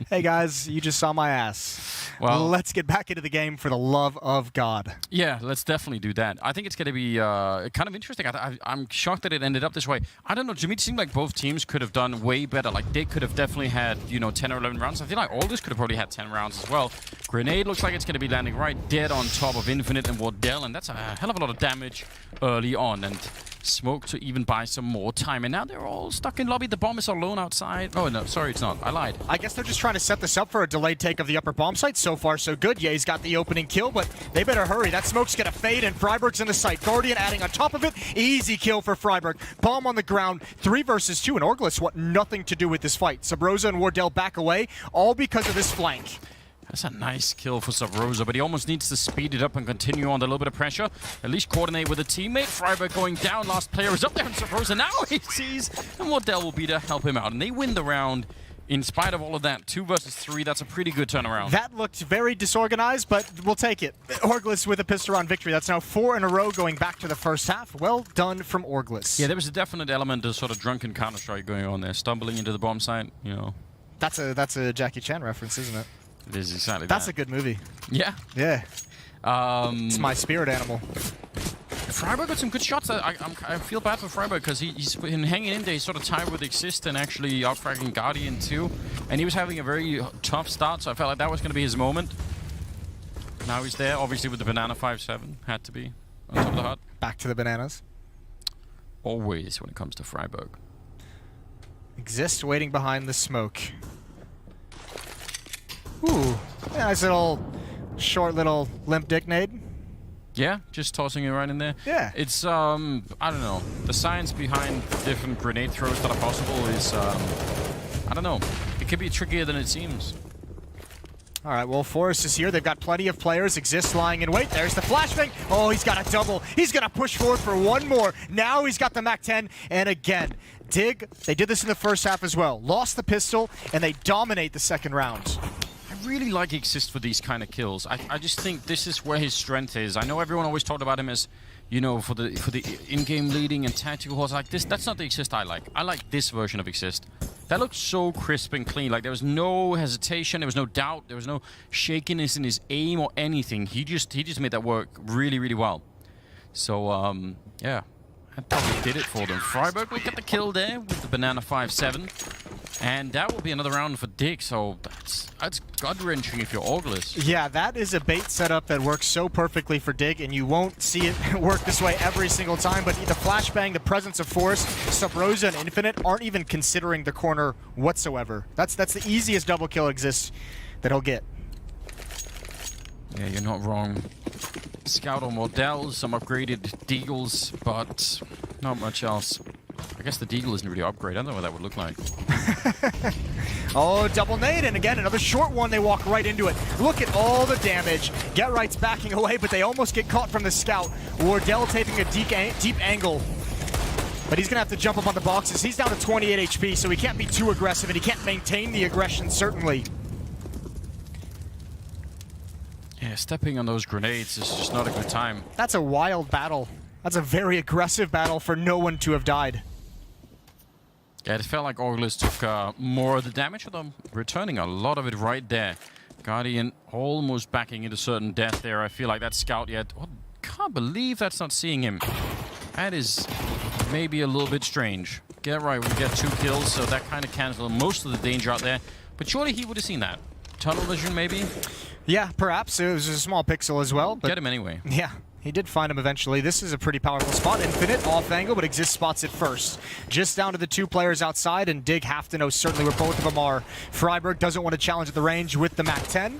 Hey guys, you just saw my ass. Well- Let's get back into the game for the love of God. Yeah, let's definitely do that. I think it's going to be kind of interesting. I'm shocked that it ended up this way. I don't know. To me, it seemed like both teams could have done way better. Like, they could have definitely had, 10 or 11 rounds. I feel like Orgless could have probably had 10 rounds as well. Grenade looks like it's going to be landing right dead on top of Infinite and Wardell, and that's a hell of a lot of damage early on. And Smoke to even buy some more time. And now they're all stuck in lobby. The bomb is alone outside. Oh, no, sorry, it's not. I lied. I guess they're just trying to set this up for a delayed take of the upper bomb site. So far, so good. Yeah, he's got the opening kill, but they better hurry. That smoke's gonna fade, and Freiburg's in the site. Guardian adding on top of it. Easy kill for Freiburg. Bomb on the ground. 3 versus 2, and Orgless want nothing to do with this fight. Subrosa and Wardell back away, all because of this flank. That's a nice kill for Subrosa, but he almost needs to speed it up and continue on a little bit of pressure. At least coordinate with a teammate. Freiburg going down. Last player is up there, and Subrosa now he sees, and Wardell will be to help him out. And they win the round in spite of all of that. 2 versus 3, that's a pretty good turnaround. That looked very disorganized, but we'll take it. Orgless with a pistol round victory. That's now 4 in a row going back to the first half. Well done from Orgless. Yeah, there was a definite element of sort of drunken Counter-Strike going on there. Stumbling into the bomb site, That's a Jackie Chan reference, isn't it? It is exactly That's that. a good movie. Yeah. Yeah. It's my spirit animal. Freiburg got some good shots. I feel bad for Freiburg because he's been hanging in there. He's sort of tied with Exist and actually outfragging Guardian too. And he was having a very tough start, so I felt like that was going to be his moment. Now he's there, obviously with the banana 5-7. Had to be on top of the hut. Back to the bananas. Always when it comes to Freiburg. Exist waiting behind the smoke. Ooh. Nice little, short little limp dick nade. Yeah, just tossing it right in there. Yeah. It's, I don't know. The science behind different grenade throws that are possible is, I don't know. It could be trickier than it seems. All right, well, Forrest is here. They've got plenty of players. Exist lying in wait. There's the flashbang. Oh, he's got a double. He's going to push forward for one more. Now he's got the MAC-10. And again, Dig, they did this in the first half as well. Lost the pistol, and they dominate the second round. I really like Exist for these kind of kills. I just think this is where his strength is. I know everyone always talked about him as, you know, for the in-game leading and tactical horse like this. That's not the Exist I like. I like this version of Exist. That looked so crisp and clean. Like, there was no hesitation, there was no doubt, there was no shakiness in his aim or anything. He just made that work really, really well. So, yeah, that probably did it for them. Freiburg will get the kill there with the Banana 5-7. And that will be another round for Dig, so that's gut-wrenching if you're Orgless. Yeah, that is a bait setup that works so perfectly for Dig, and you won't see it work this way every single time, but the flashbang, the presence of Force, Sub-Rosa, and Infinite aren't even considering the corner whatsoever. That's the easiest double kill exists that he'll get. Yeah, you're not wrong. Scout on Mordell, some upgraded Deagles, but not much else. I guess the Deagle isn't really upgrade. I don't know what that would look like. Oh, double nade, and again, another short one. They walk right into it. Look at all the damage. Get Right's backing away, but they almost get caught from the scout. Wardell taking a deep angle. But he's going to have to jump up on the boxes. He's down to 28 HP, so he can't be too aggressive, and he can't maintain the aggression, certainly. Yeah, stepping on those grenades is just not a good time. That's a wild battle. That's a very aggressive battle for no one to have died. Yeah, it felt like Orgless took more of the damage, although returning a lot of it right there. Guardian almost backing into certain death there. I feel like that scout yet. Oh, can't believe that's not seeing him. That is maybe a little bit strange. Get right, we get 2 kills, so that kind of cancels most of the danger out there. But surely he would have seen that. Tunnel vision, maybe? Yeah, perhaps. It was a small pixel as well. But get him anyway. Yeah. He did find him eventually. This is a pretty powerful spot. Infinite, off angle, but Exist spots it first. Just down to the 2 players outside, and Dig have to know certainly where both of them are. Freiburg doesn't want to challenge at the range with the MAC-10,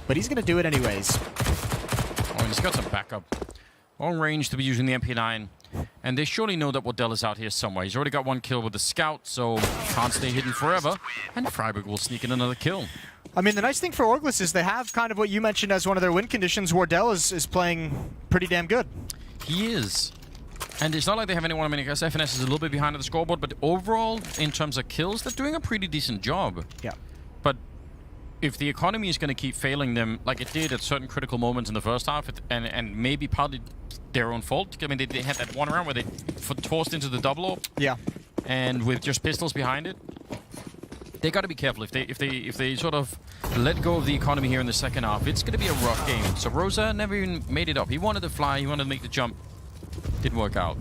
but he's going to do it anyways. Oh, and he's got some backup. On range to be using the MP9. And they surely know that Wardell is out here somewhere. He's already got 1 kill with the scout, so can't stay hidden forever. And Freiburg will sneak in another kill. I mean, the nice thing for Orgless is they have kind of what you mentioned as one of their win conditions. Wardell is playing pretty damn good. He is. And it's not like they have anyone. I mean, I guess FNS is a little bit behind on the scoreboard, but overall, in terms of kills, they're doing a pretty decent job. Yeah. But if the economy is going to keep failing them, like it did at certain critical moments in the first half, and maybe partly their own fault. I mean, they had that one round where they forced into the double orb. Yeah. And with just pistols behind it. They got to be careful. If they sort of let go of the economy here in the second half, it's going to be a rough game. So Rosa never even made it up. He wanted to fly. He wanted to make the jump. Didn't work out.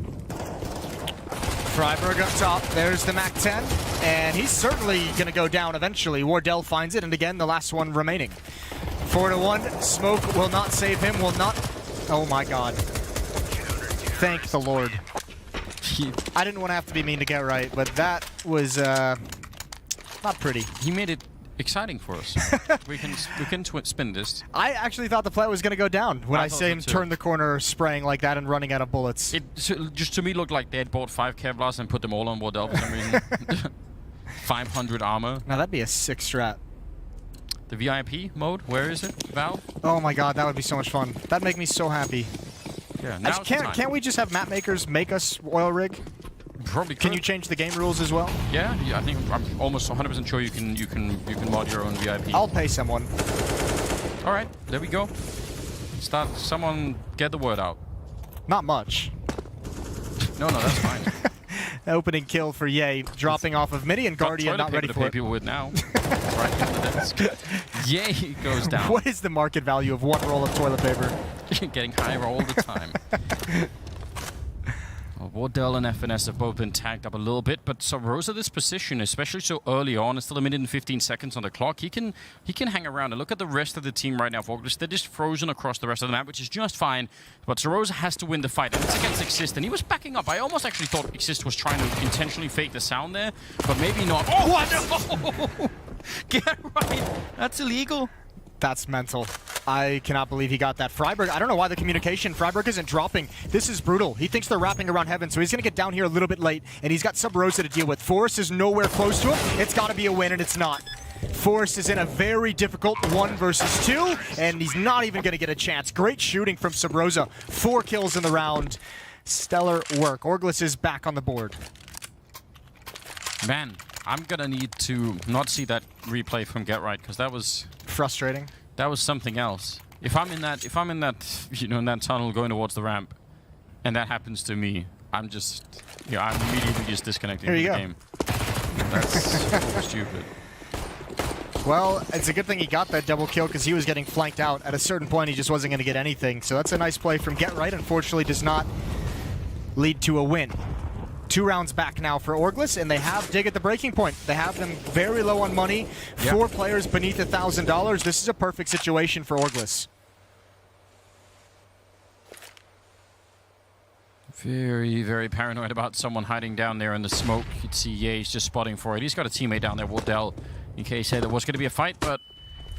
Freiburg up top. There's the MAC-10, and he's certainly going to go down eventually. Wardell finds it, and again, the last one remaining. 4-1. Smoke will not save him. Will not. Oh my God. Thank the Lord. I didn't want to have to be mean to Get Right, but that was not pretty. He made it exciting for us. we can spin this. I actually thought the play was going to go down when I say him turn the corner spraying like that and running out of bullets. It just to me looked like they had bought 5 Kevlars and put them all on Wardell for some reason. 500 armor. Now that'd be a sick strat. The VIP mode, where is it, Val? Oh my God, that would be so much fun. That'd make me so happy. Yeah, now can't we just have map makers make us oil rig? Probably could. Can you change the game rules as well? Yeah, I think I'm almost 100% sure you can mod your own VIP. I'll pay someone. All right, there we go. Someone get the word out. Not much. No, that's fine. Opening kill for Ye, dropping off of Midi, and Guardian not ready for it. Pay people with now. Right on the desk. Ye goes down. What is the market value of 1 roll of toilet paper? Getting higher all the time. Well, Wardell and FNS have both been tagged up a little bit, but so Rosa, this position, especially so early on, it's still 1 minute and 15 seconds on the clock. He can hang around. And look at the rest of the team right now, folks. They're just frozen across the rest of the map, which is just fine. But Rosa has to win the fight, and it's against Exist, and he was backing up. I almost actually thought Exist was trying to intentionally fake the sound there, but maybe not. Oh, what? No! Get right. That's illegal. That's mental. I cannot believe he got that. Freiburg, I don't know why the communication. Freiburg isn't dropping. This is brutal. He thinks they're wrapping around heaven, so he's going to get down here a little bit late, and he's got Sub Rosa to deal with. Forrest is nowhere close to him. It's got to be a win, and it's not. Forrest is in a very difficult 1 versus 2, and he's not even going to get a chance. Great shooting from Sub Rosa. 4 kills in the round. Stellar work. Orgless is back on the board. Man, I'm going to need to not see that replay from Get Right, because that was... frustrating. That was something else. If I'm in that, you know, in that tunnel going towards the ramp, and that happens to me, I'm just, I'm immediately just disconnecting from the game. That's so stupid. Well, it's a good thing he got that double kill because he was getting flanked out. At a certain point, he just wasn't going to get anything. So that's a nice play from Get Right. Unfortunately, does not lead to a win. 2 rounds back now for Orgless, and they have Dig at the breaking point. They have them very low on money. 4 players beneath $1,000. This is a perfect situation for Orgless. Very, very paranoid about someone hiding down there in the smoke. You'd see Ye's just spotting for it. He's got a teammate down there, Wardell, in case there was going to be a fight, but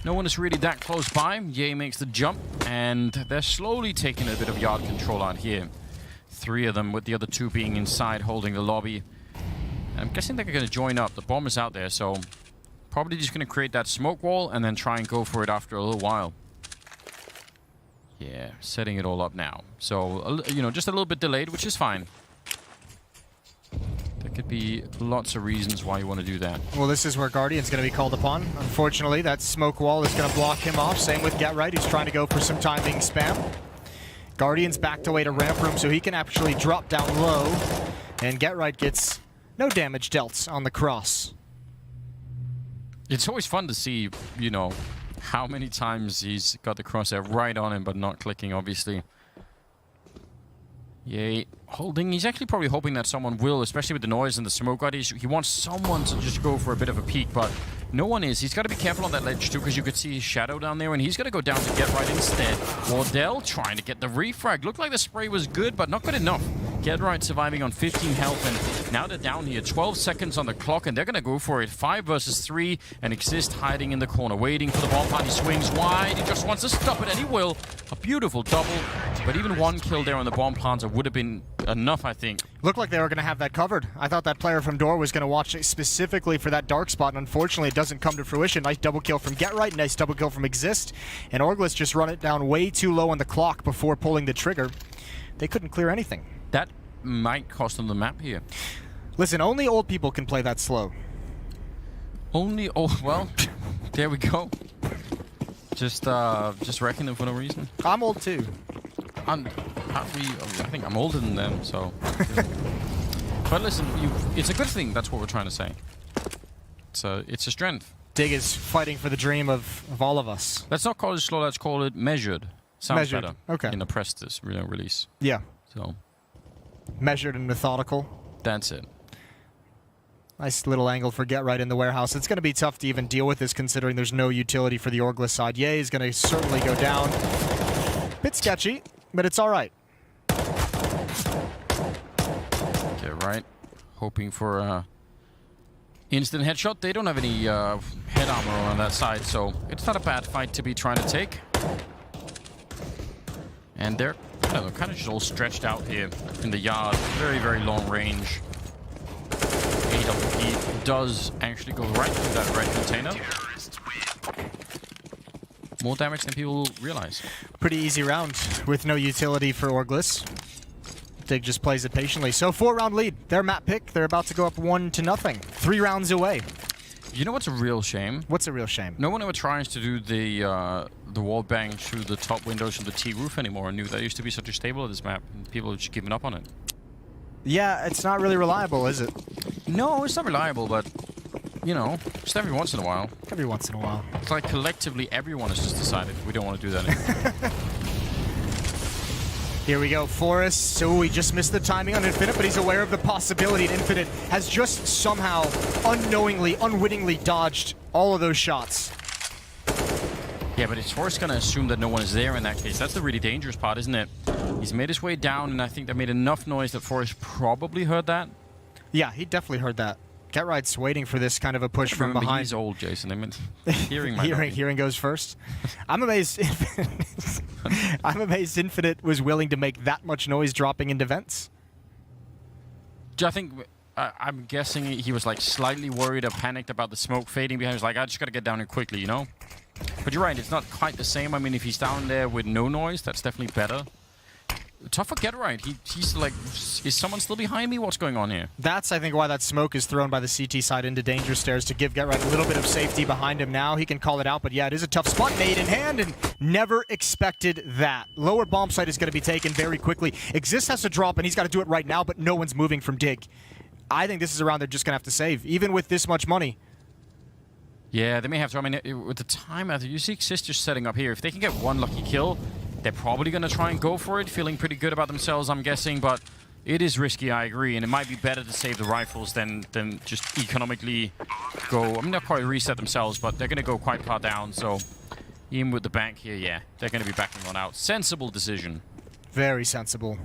no one is really that close by. Ye makes the jump, and they're slowly taking a bit of yard control out here. 3 of them, with the other 2 being inside holding the lobby. And I'm guessing they're going to join up. The bomb is out there, so probably just going to create that smoke wall and then try and go for it after a little while. Yeah, setting it all up now. So, you know, just a little bit delayed, which is fine. There could be lots of reasons why you want to do that. Well, this is where Guardian's going to be called upon. Unfortunately, that smoke wall is going to block him off. Same with Get Right, who's trying to go for some timing spam. Guardian's backed away to ramp room, so he can actually drop down low. And Get Right gets no damage dealt on the cross. It's always fun to see, you know, how many times he's got the crosshair right on him, but not clicking, obviously. Yay. Holding. He's actually probably hoping that someone will, especially with the noise and the smoke out. He wants someone to just go for a bit of a peek, but no one is. He's got to be careful on that ledge, too, because you could see his shadow down there, and he's going to go down to Get Right instead. Wardell trying to get the refrag. Looked like the spray was good, but not good enough. Get Right surviving on 15 health, and now they're down here. 12 seconds on the clock, and they're going to go for it. 5 versus 3, and Exist hiding in the corner, waiting for the bomb party. Swings wide. He just wants to stop it, and he will. A beautiful double, but even 1 kill there on the bomb planter would have been enough, I think. Looked like they were going to have that covered. I thought that player from Door was going to watch it specifically for that dark spot, and unfortunately it doesn't come to fruition. Nice double kill from Get Right, nice double kill from Exist, and Orgless just run it down way too low on the clock before pulling the trigger. They couldn't clear anything. That might cost them the map here. Listen, only old people can play that slow. Only old... Well, there we go. Just wrecking them for no reason. I'm old too. I think I'm older than them, so... But listen, it's a good thing, that's what we're trying to say. It's a strength. Dig is fighting for the dream of all of us. Let's not call it slow, let's call it measured. Sounds Measured. better. Okay. In the Prestige release. Yeah. So, Measured and methodical. that's it. Nice little angle for Get Right in the warehouse. It's going to be tough to even deal with this considering there's no utility for the Orgless side. Ye is going to certainly go down. Bit sketchy, but it's all right. Get Right. Hoping for instant headshot. They don't have any head armor on that side, so it's not a bad fight to be trying to take. And they're kind of just all stretched out here in the yard. Very, very long range. AWP does actually go right through that red container. More damage than people realize. Pretty easy round with no utility for Orgless. Dig just plays it patiently. So 4-round lead. Their map pick. They're about to go up 1-0. 3 rounds away. You know what's a real shame? What's a real shame? No one ever tries to do the wall bang through the top windows of the T roof anymore. I knew that used to be such a staple of this map, and people have just given up on it. Yeah, it's not really reliable, is it? No, it's not reliable, but, you know, just every once in a while. Every once in a while. It's like collectively everyone has just decided we don't want to do that anymore. Here we go, Forrest. So he just missed the timing on Infinite, but he's aware of the possibility, and Infinite has just somehow, unknowingly, unwittingly dodged all of those shots. Yeah, but is Forrest going to assume that no one is there in that case? That's the really dangerous part, isn't it? He's made his way down, and I think that made enough noise that Forrest probably heard that. Yeah, he definitely heard that. Get Right's waiting for this kind of a push from behind. He's old, Jason. I mean, hearing goes first. I'm amazed. I'm amazed Infinite was willing to make that much noise dropping into vents. I think I'm guessing he was like slightly worried or panicked about the smoke fading behind. He was like, I just gotta get down here quickly, you know. But you're right. It's not quite the same. I mean, if he's down there with no noise, that's definitely better. Tough for Get Right. He's like, is someone still behind me? What's going on here? That's, I think, why that smoke is thrown by the CT side into danger stairs to give Get Right a little bit of safety behind him now. He can call it out, but yeah, it is a tough spot. Nade in hand, and never expected that. Lower bomb site is going to be taken very quickly. Exist has to drop, and he's got to do it right now, but no one's moving from Dig. I think this is a round they're just going to have to save, even with this much money. Yeah, they may have to. I mean, with the time, you see Exist just setting up here. If they can get one lucky kill, they're probably going to try and go for it, feeling pretty good about themselves, I'm guessing, but it is risky, I agree, and it might be better to save the rifles than just economically go... I mean, not quite reset themselves, but they're going to go quite far down, so even with the bank here, yeah, they're going to be backing one out. Sensible decision. Very sensible.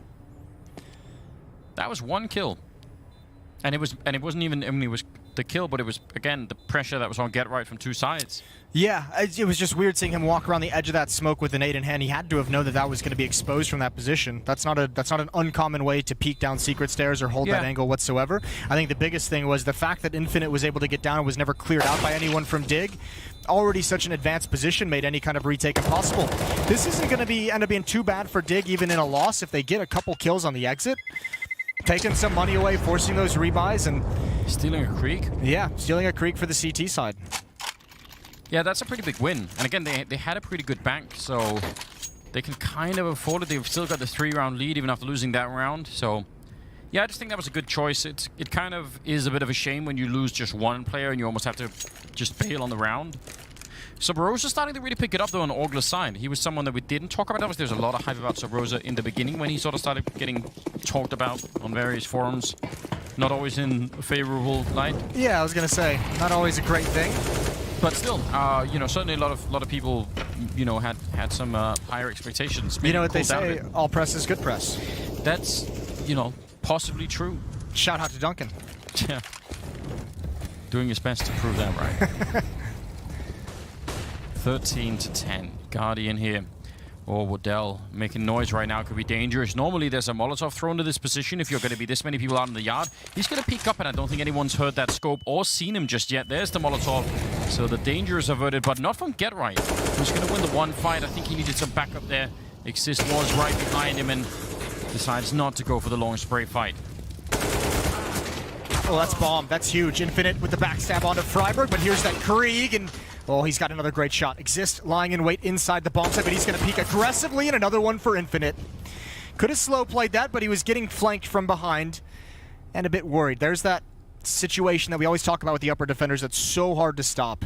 That was one kill. And it wasn't even... I mean, it was the kill, but it was, again, the pressure that was on Get Right from two sides. Yeah, it was just weird seeing him walk around the edge of that smoke with a nade in hand. He had to have known that that was going to be exposed from that position. That's not an uncommon way to peek down secret stairs or hold that angle whatsoever. I think the biggest thing was the fact that Infinite was able to get down and was never cleared out by anyone from Dig. Already such an advanced position made any kind of retake impossible. This isn't going to end up being too bad for Dig even in a loss if they get a couple kills on the exit. Taking some money away, forcing those rebuys, and... Stealing a creek? Yeah, stealing a creek for the CT side. Yeah, that's a pretty big win. And again, they had a pretty good bank, so they can kind of afford it. They've still got the 3-round lead even after losing that round. So, yeah, I just think that was a good choice. It kind of is a bit of a shame when you lose just one player and you almost have to just bail on the round. Subrosa starting to really pick it up, though, on Orgless' side. He was someone that we didn't talk about. There's a lot of hype about Subrosa in the beginning when he sort of started getting talked about on various forums. Not always in a favorable light. Yeah, I was going to say, not always a great thing. But still, you know, certainly a lot of people, you know, had some higher expectations. You know what they say, all press is good press. That's, you know, possibly true. Shout out to Duncan. Yeah. Doing his best to prove that right. 13-10. Guardian here. Or Waddell making noise right now could be dangerous. Normally there's a Molotov thrown to this position if you're going to be this many people out in the yard. He's going to peek up, and I don't think anyone's heard that scope or seen him just yet. There's the Molotov. So the danger is averted, but not from Get Right, who's going to win the one fight. I think he needed some backup there. Exist was right behind him and decides not to go for the long spray fight. Oh, that's bomb. That's huge. Infinite with the backstab onto Freiberg, but here's that Krieg, and oh, he's got another great shot. Exist lying in wait inside the bomb site, but he's going to peek aggressively, and another one for Infinite. Could have slow played that, but he was getting flanked from behind and a bit worried. There's that situation that we always talk about with the upper defenders that's so hard to stop.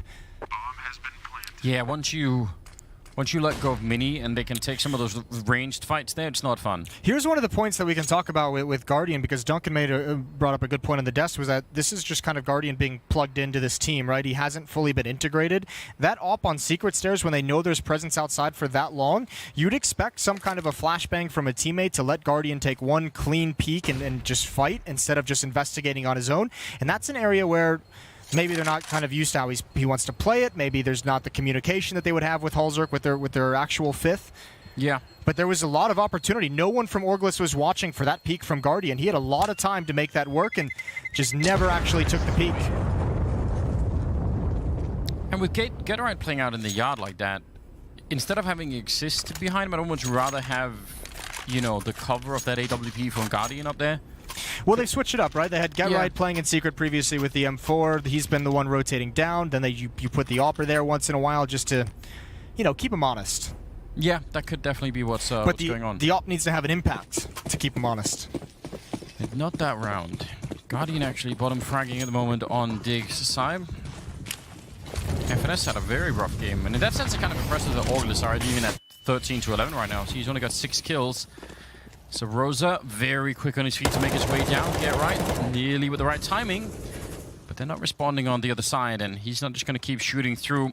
Yeah, once you let go of Mini and they can take some of those ranged fights there, it's not fun. Here's one of the points that we can talk about with Guardian, because Duncan brought up a good point on the desk, was that this is just kind of Guardian being plugged into this team, right? He hasn't fully been integrated. That op on secret stairs, when they know there's presence outside for that long, you'd expect some kind of a flashbang from a teammate to let Guardian take one clean peek and just fight instead of just investigating on his own. And that's an area where maybe they're not kind of used to how he wants to play it. Maybe there's not the communication that they would have with Hulzerk with their actual fifth. Yeah. But there was a lot of opportunity. No one from Orgless was watching for that peek from Guardian. He had a lot of time to make that work and just never actually took the peek. And with Get Right playing out in the yard like that, instead of having Exist behind him, I'd almost rather have, you know, the cover of that AWP from Guardian up there. Well, they switched it up, right? They had Get Right playing in secret previously with the M4. He's been the one rotating down. Then you put the Opper there once in a while just to, you know, keep him honest. Yeah, that could definitely be what's going on. The Op needs to have an impact to keep him honest. Not that round. Guardian actually bottom fragging at the moment on Dig's side. FNS had a very rough game, and in that sense, it kind of impressive that Orgless are even at 13-11 right now. So he's only got 6 kills. So Rosa, very quick on his feet to make his way down. Get Right, nearly with the right timing. But they're not responding on the other side, and he's not just going to keep shooting through.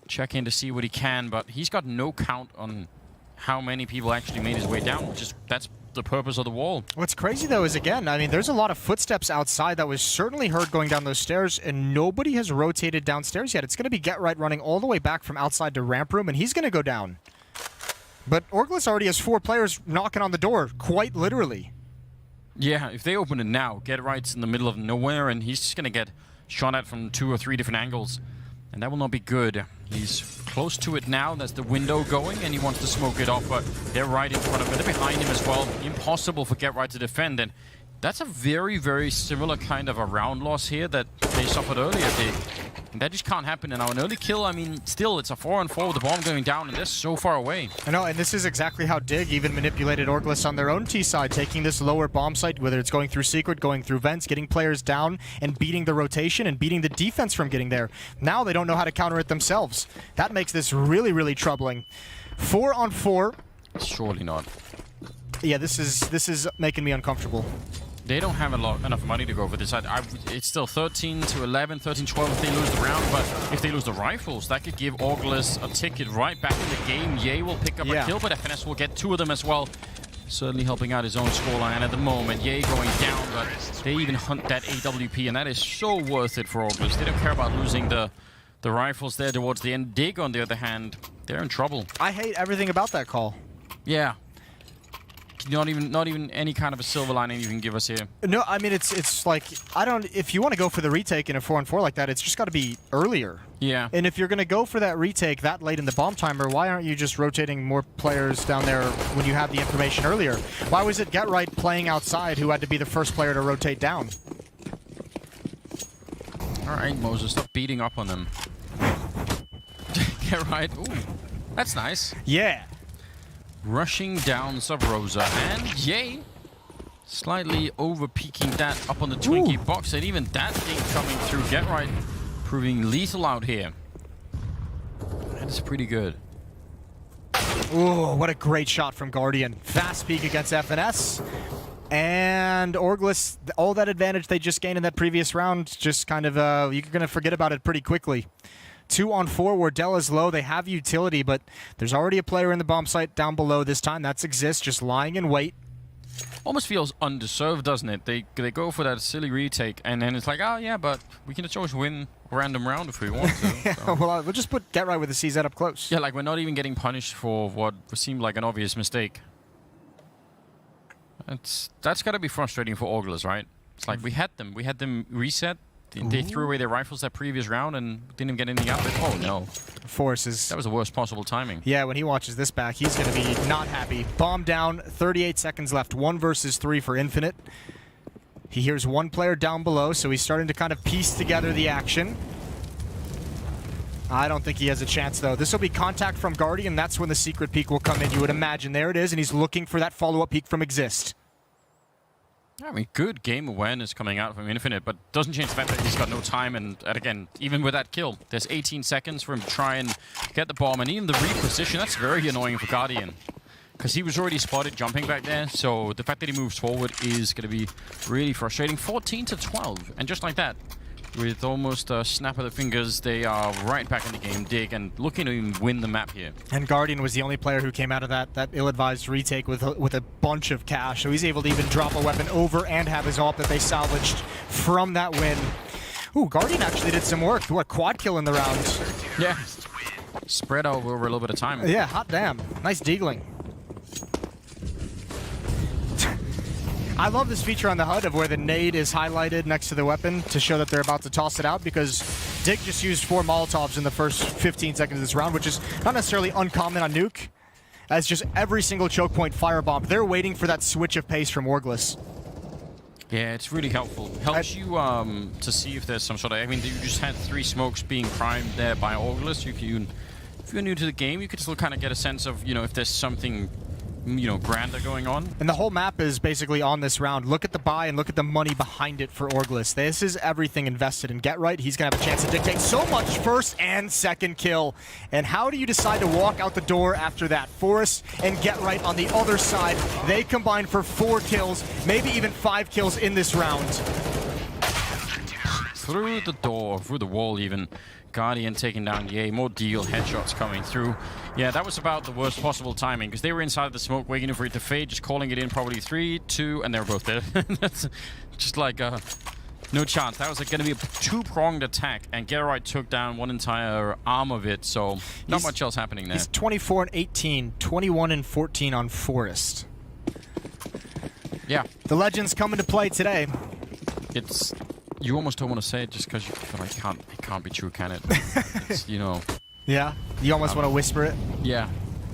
Check in to see what he can, but he's got no count on how many people actually made his way down, that's the purpose of the wall. What's crazy, though, is, again, I mean, there's a lot of footsteps outside that was certainly heard going down those stairs, and nobody has rotated downstairs yet. It's going to be Get Right running all the way back from outside to ramp room, and he's going to go down. But Orgless already has 4 players knocking on the door, quite literally. Yeah, if they open it now, Get Right's in the middle of nowhere, and he's just going to get shot at from 2 or 3 different angles. And that will not be good. He's close to it now. That's the window going, and he wants to smoke it off, but they're right in front of him. They're behind him as well. Impossible for Get Right to defend, and that's a very, very similar kind of a round loss here that they suffered earlier. And that just can't happen. And now an early kill, I mean, still, it's a 4-on-4 with the bomb going down, and they're so far away. I know, and this is exactly how Dig even manipulated Orgless on their own T side, taking this lower bomb site, whether it's going through secret, going through vents, getting players down, and beating the rotation, and beating the defense from getting there. Now they don't know how to counter it themselves. That makes this really, really troubling. 4-on-4. Surely not. Yeah, this is making me uncomfortable. They don't have enough money to go for this. It's still 13-11, 13-12 if they lose the round, but if they lose the rifles, that could give Orgless a ticket right back in the game. Ye will pick up a kill, but FNS will get 2 of them as well. Certainly helping out his own scoreline at the moment. Ye going down, but they even hunt that AWP, and that is so worth it for Orgless. They don't care about losing the rifles there towards the end. Dig, on the other hand, they're in trouble. I hate everything about that call. Yeah. Not even any kind of a silver lining you can give us here. No, I mean, it's like, if you want to go for the retake in a 4-on-4 like that, it's just got to be earlier. Yeah. And if you're going to go for that retake that late in the bomb timer, why aren't you just rotating more players down there when you have the information earlier? Why was it Get Right playing outside who had to be the first player to rotate down? All right, Moses, stop beating up on them. Get Right. Ooh, that's nice. Yeah. Rushing down Sub Rosa, and Ye slightly over peaking that up on the Twinkie box, and even that thing coming through. Get Right proving lethal out here. That is pretty good. Ooh, what a great shot from Guardian. Fast peek against FNS. And Orgless, all that advantage they just gained in that previous round, just kind of, you're going to forget about it pretty quickly. 2-on-4, Wardella's low. They have utility, but there's already a player in the bomb site down below this time. That's Exist, just lying in wait. Almost feels undeserved, doesn't it? They go for that silly retake, and then it's like, oh yeah, but we can just always win a random round if we want to. Yeah, so. well, we'll just put Get Right with the CZ up close. Yeah, like we're not even getting punished for what seemed like an obvious mistake. That's got to be frustrating for Orgless, right? It's like we had them reset. They threw away their rifles that previous round and didn't even get anything out of it. Oh no. Force is... That was the worst possible timing. Yeah, when he watches this back, he's going to be not happy. Bomb down, 38 seconds left. 1 versus 3 for Infinite. He hears one player down below, so he's starting to kind of piece together the action. I don't think he has a chance, though. This will be contact from Guardian. That's when the secret peek will come in, you would imagine. There it is, and he's looking for that follow-up peek from Exist. I mean, good game awareness coming out from Infinite, but doesn't change the fact that he's got no time. And again, even with that kill, there's 18 seconds for him to try and get the bomb. And even the reposition, that's very annoying for Guardian, because he was already spotted jumping back there. So the fact that he moves forward is going to be really frustrating. 14-12, and just like that, with almost a snap of the fingers, they are right back in the game, Dig, and looking to even win the map here. And Guardian was the only player who came out of that ill-advised retake with a bunch of cash, so he's able to even drop a weapon over and have his ult that they salvaged from that win. Ooh, Guardian actually did some work. What, quad kill in the round. Yeah. Spread out over a little bit of time. Yeah, hot damn. Nice deagling. I love this feature on the HUD of where the nade is highlighted next to the weapon to show that they're about to toss it out, because Dig just used 4 Molotovs in the first 15 seconds of this round, which is not necessarily uncommon on Nuke, as just every single choke point firebomb. They're waiting for that switch of pace from Orgless. Yeah, it's really helpful. Helps you to see if there's some sort of... I mean, you just had 3 smokes being primed there by Orgless. If you're new to the game, you could still kind of get a sense of, if there's something... grander going on. And the whole map is basically on this round. Look at the buy and look at the money behind it for Orgless. This is everything invested in Get Right. He's going to have a chance to dictate so much first and second kill. And how do you decide to walk out the door after that? Forrest and Get Right on the other side. They combine for 4 kills, maybe even 5 kills in this round. Through the door, through the wall even. Guardian taking down Ye. More deal headshots coming through. Yeah, that was about the worst possible timing because they were inside the smoke waiting for it to fade, just calling it in probably 3, 2, and they were both dead. That's just like no chance. That was going to be a two-pronged attack, and Geralt took down one entire arm of it, so not much else happening there. He's 24 and 18, 21 and 14 on Forest. Yeah. The legends come into play today. It's... You almost don't want to say it just because you feel like it can't be true, can it? It's, you know... Yeah? You almost want to whisper it? Yeah.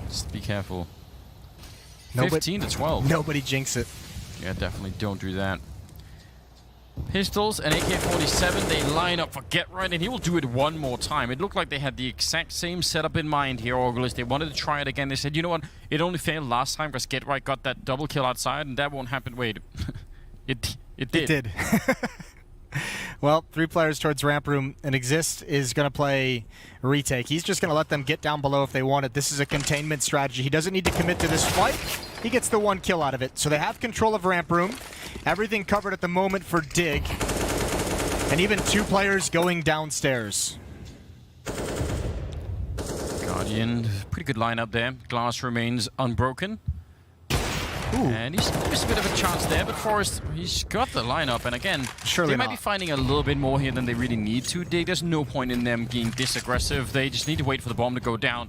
Just be careful. 15 to 12. Nobody jinx it. Yeah, definitely don't do that. Pistols and AK-47, they line up for Get Right, and he will do it one more time. It looked like they had the exact same setup in mind here, Orgless. They wanted to try it again. They said, you know what? It only failed last time because Get Right got that double kill outside, and that won't happen. Wait. It did. It did. Well, 3 players towards ramp room, and Exist is going to play retake. He's just going to let them get down below if they want it. This is a containment strategy. He doesn't need to commit to this fight. He gets the 1 kill out of it. So they have control of ramp room. Everything covered at the moment for Dig. And even 2 players going downstairs. Guardian, pretty good lineup there. Glass remains unbroken. Ooh. And he's a bit of a chance there, but Forrest, he's got the lineup, and again, Surely they might not. be finding a little bit more here than they really need to dig. There's no point in them being this aggressive. They just need to wait for the bomb to go down.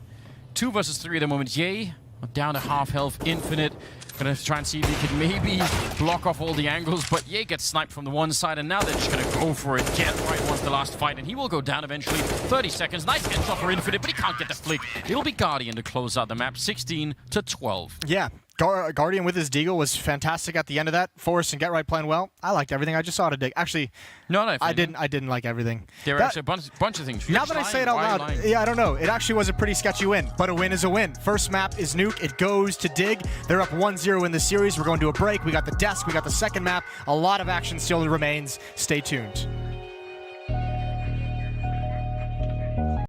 2 versus 3 at the moment. Ye, down to half health, Infinite. Gonna try and see if he can maybe block off all the angles, but Ye gets sniped from the one side, and now they're just gonna go for it. Get Right wants the last fight, and he will go down eventually. 30 seconds, nice headshot for Infinite, but he can't get the flick. It'll be Guardian to close out the map, 16 to 12. Yeah. Guardian with his deagle was fantastic at the end of that. Forrest and Get Right playing well. I liked everything I just saw to Dig. Actually, No, I didn't like everything. There were actually a bunch of things. Now that I say it out loud, yeah, I don't know. It actually was a pretty sketchy win, but a win is a win. First map is Nuke. It goes to Dig. They're up 1-0 in the series. We're going to a break. We got the desk. We got the second map. A lot of action still remains. Stay tuned.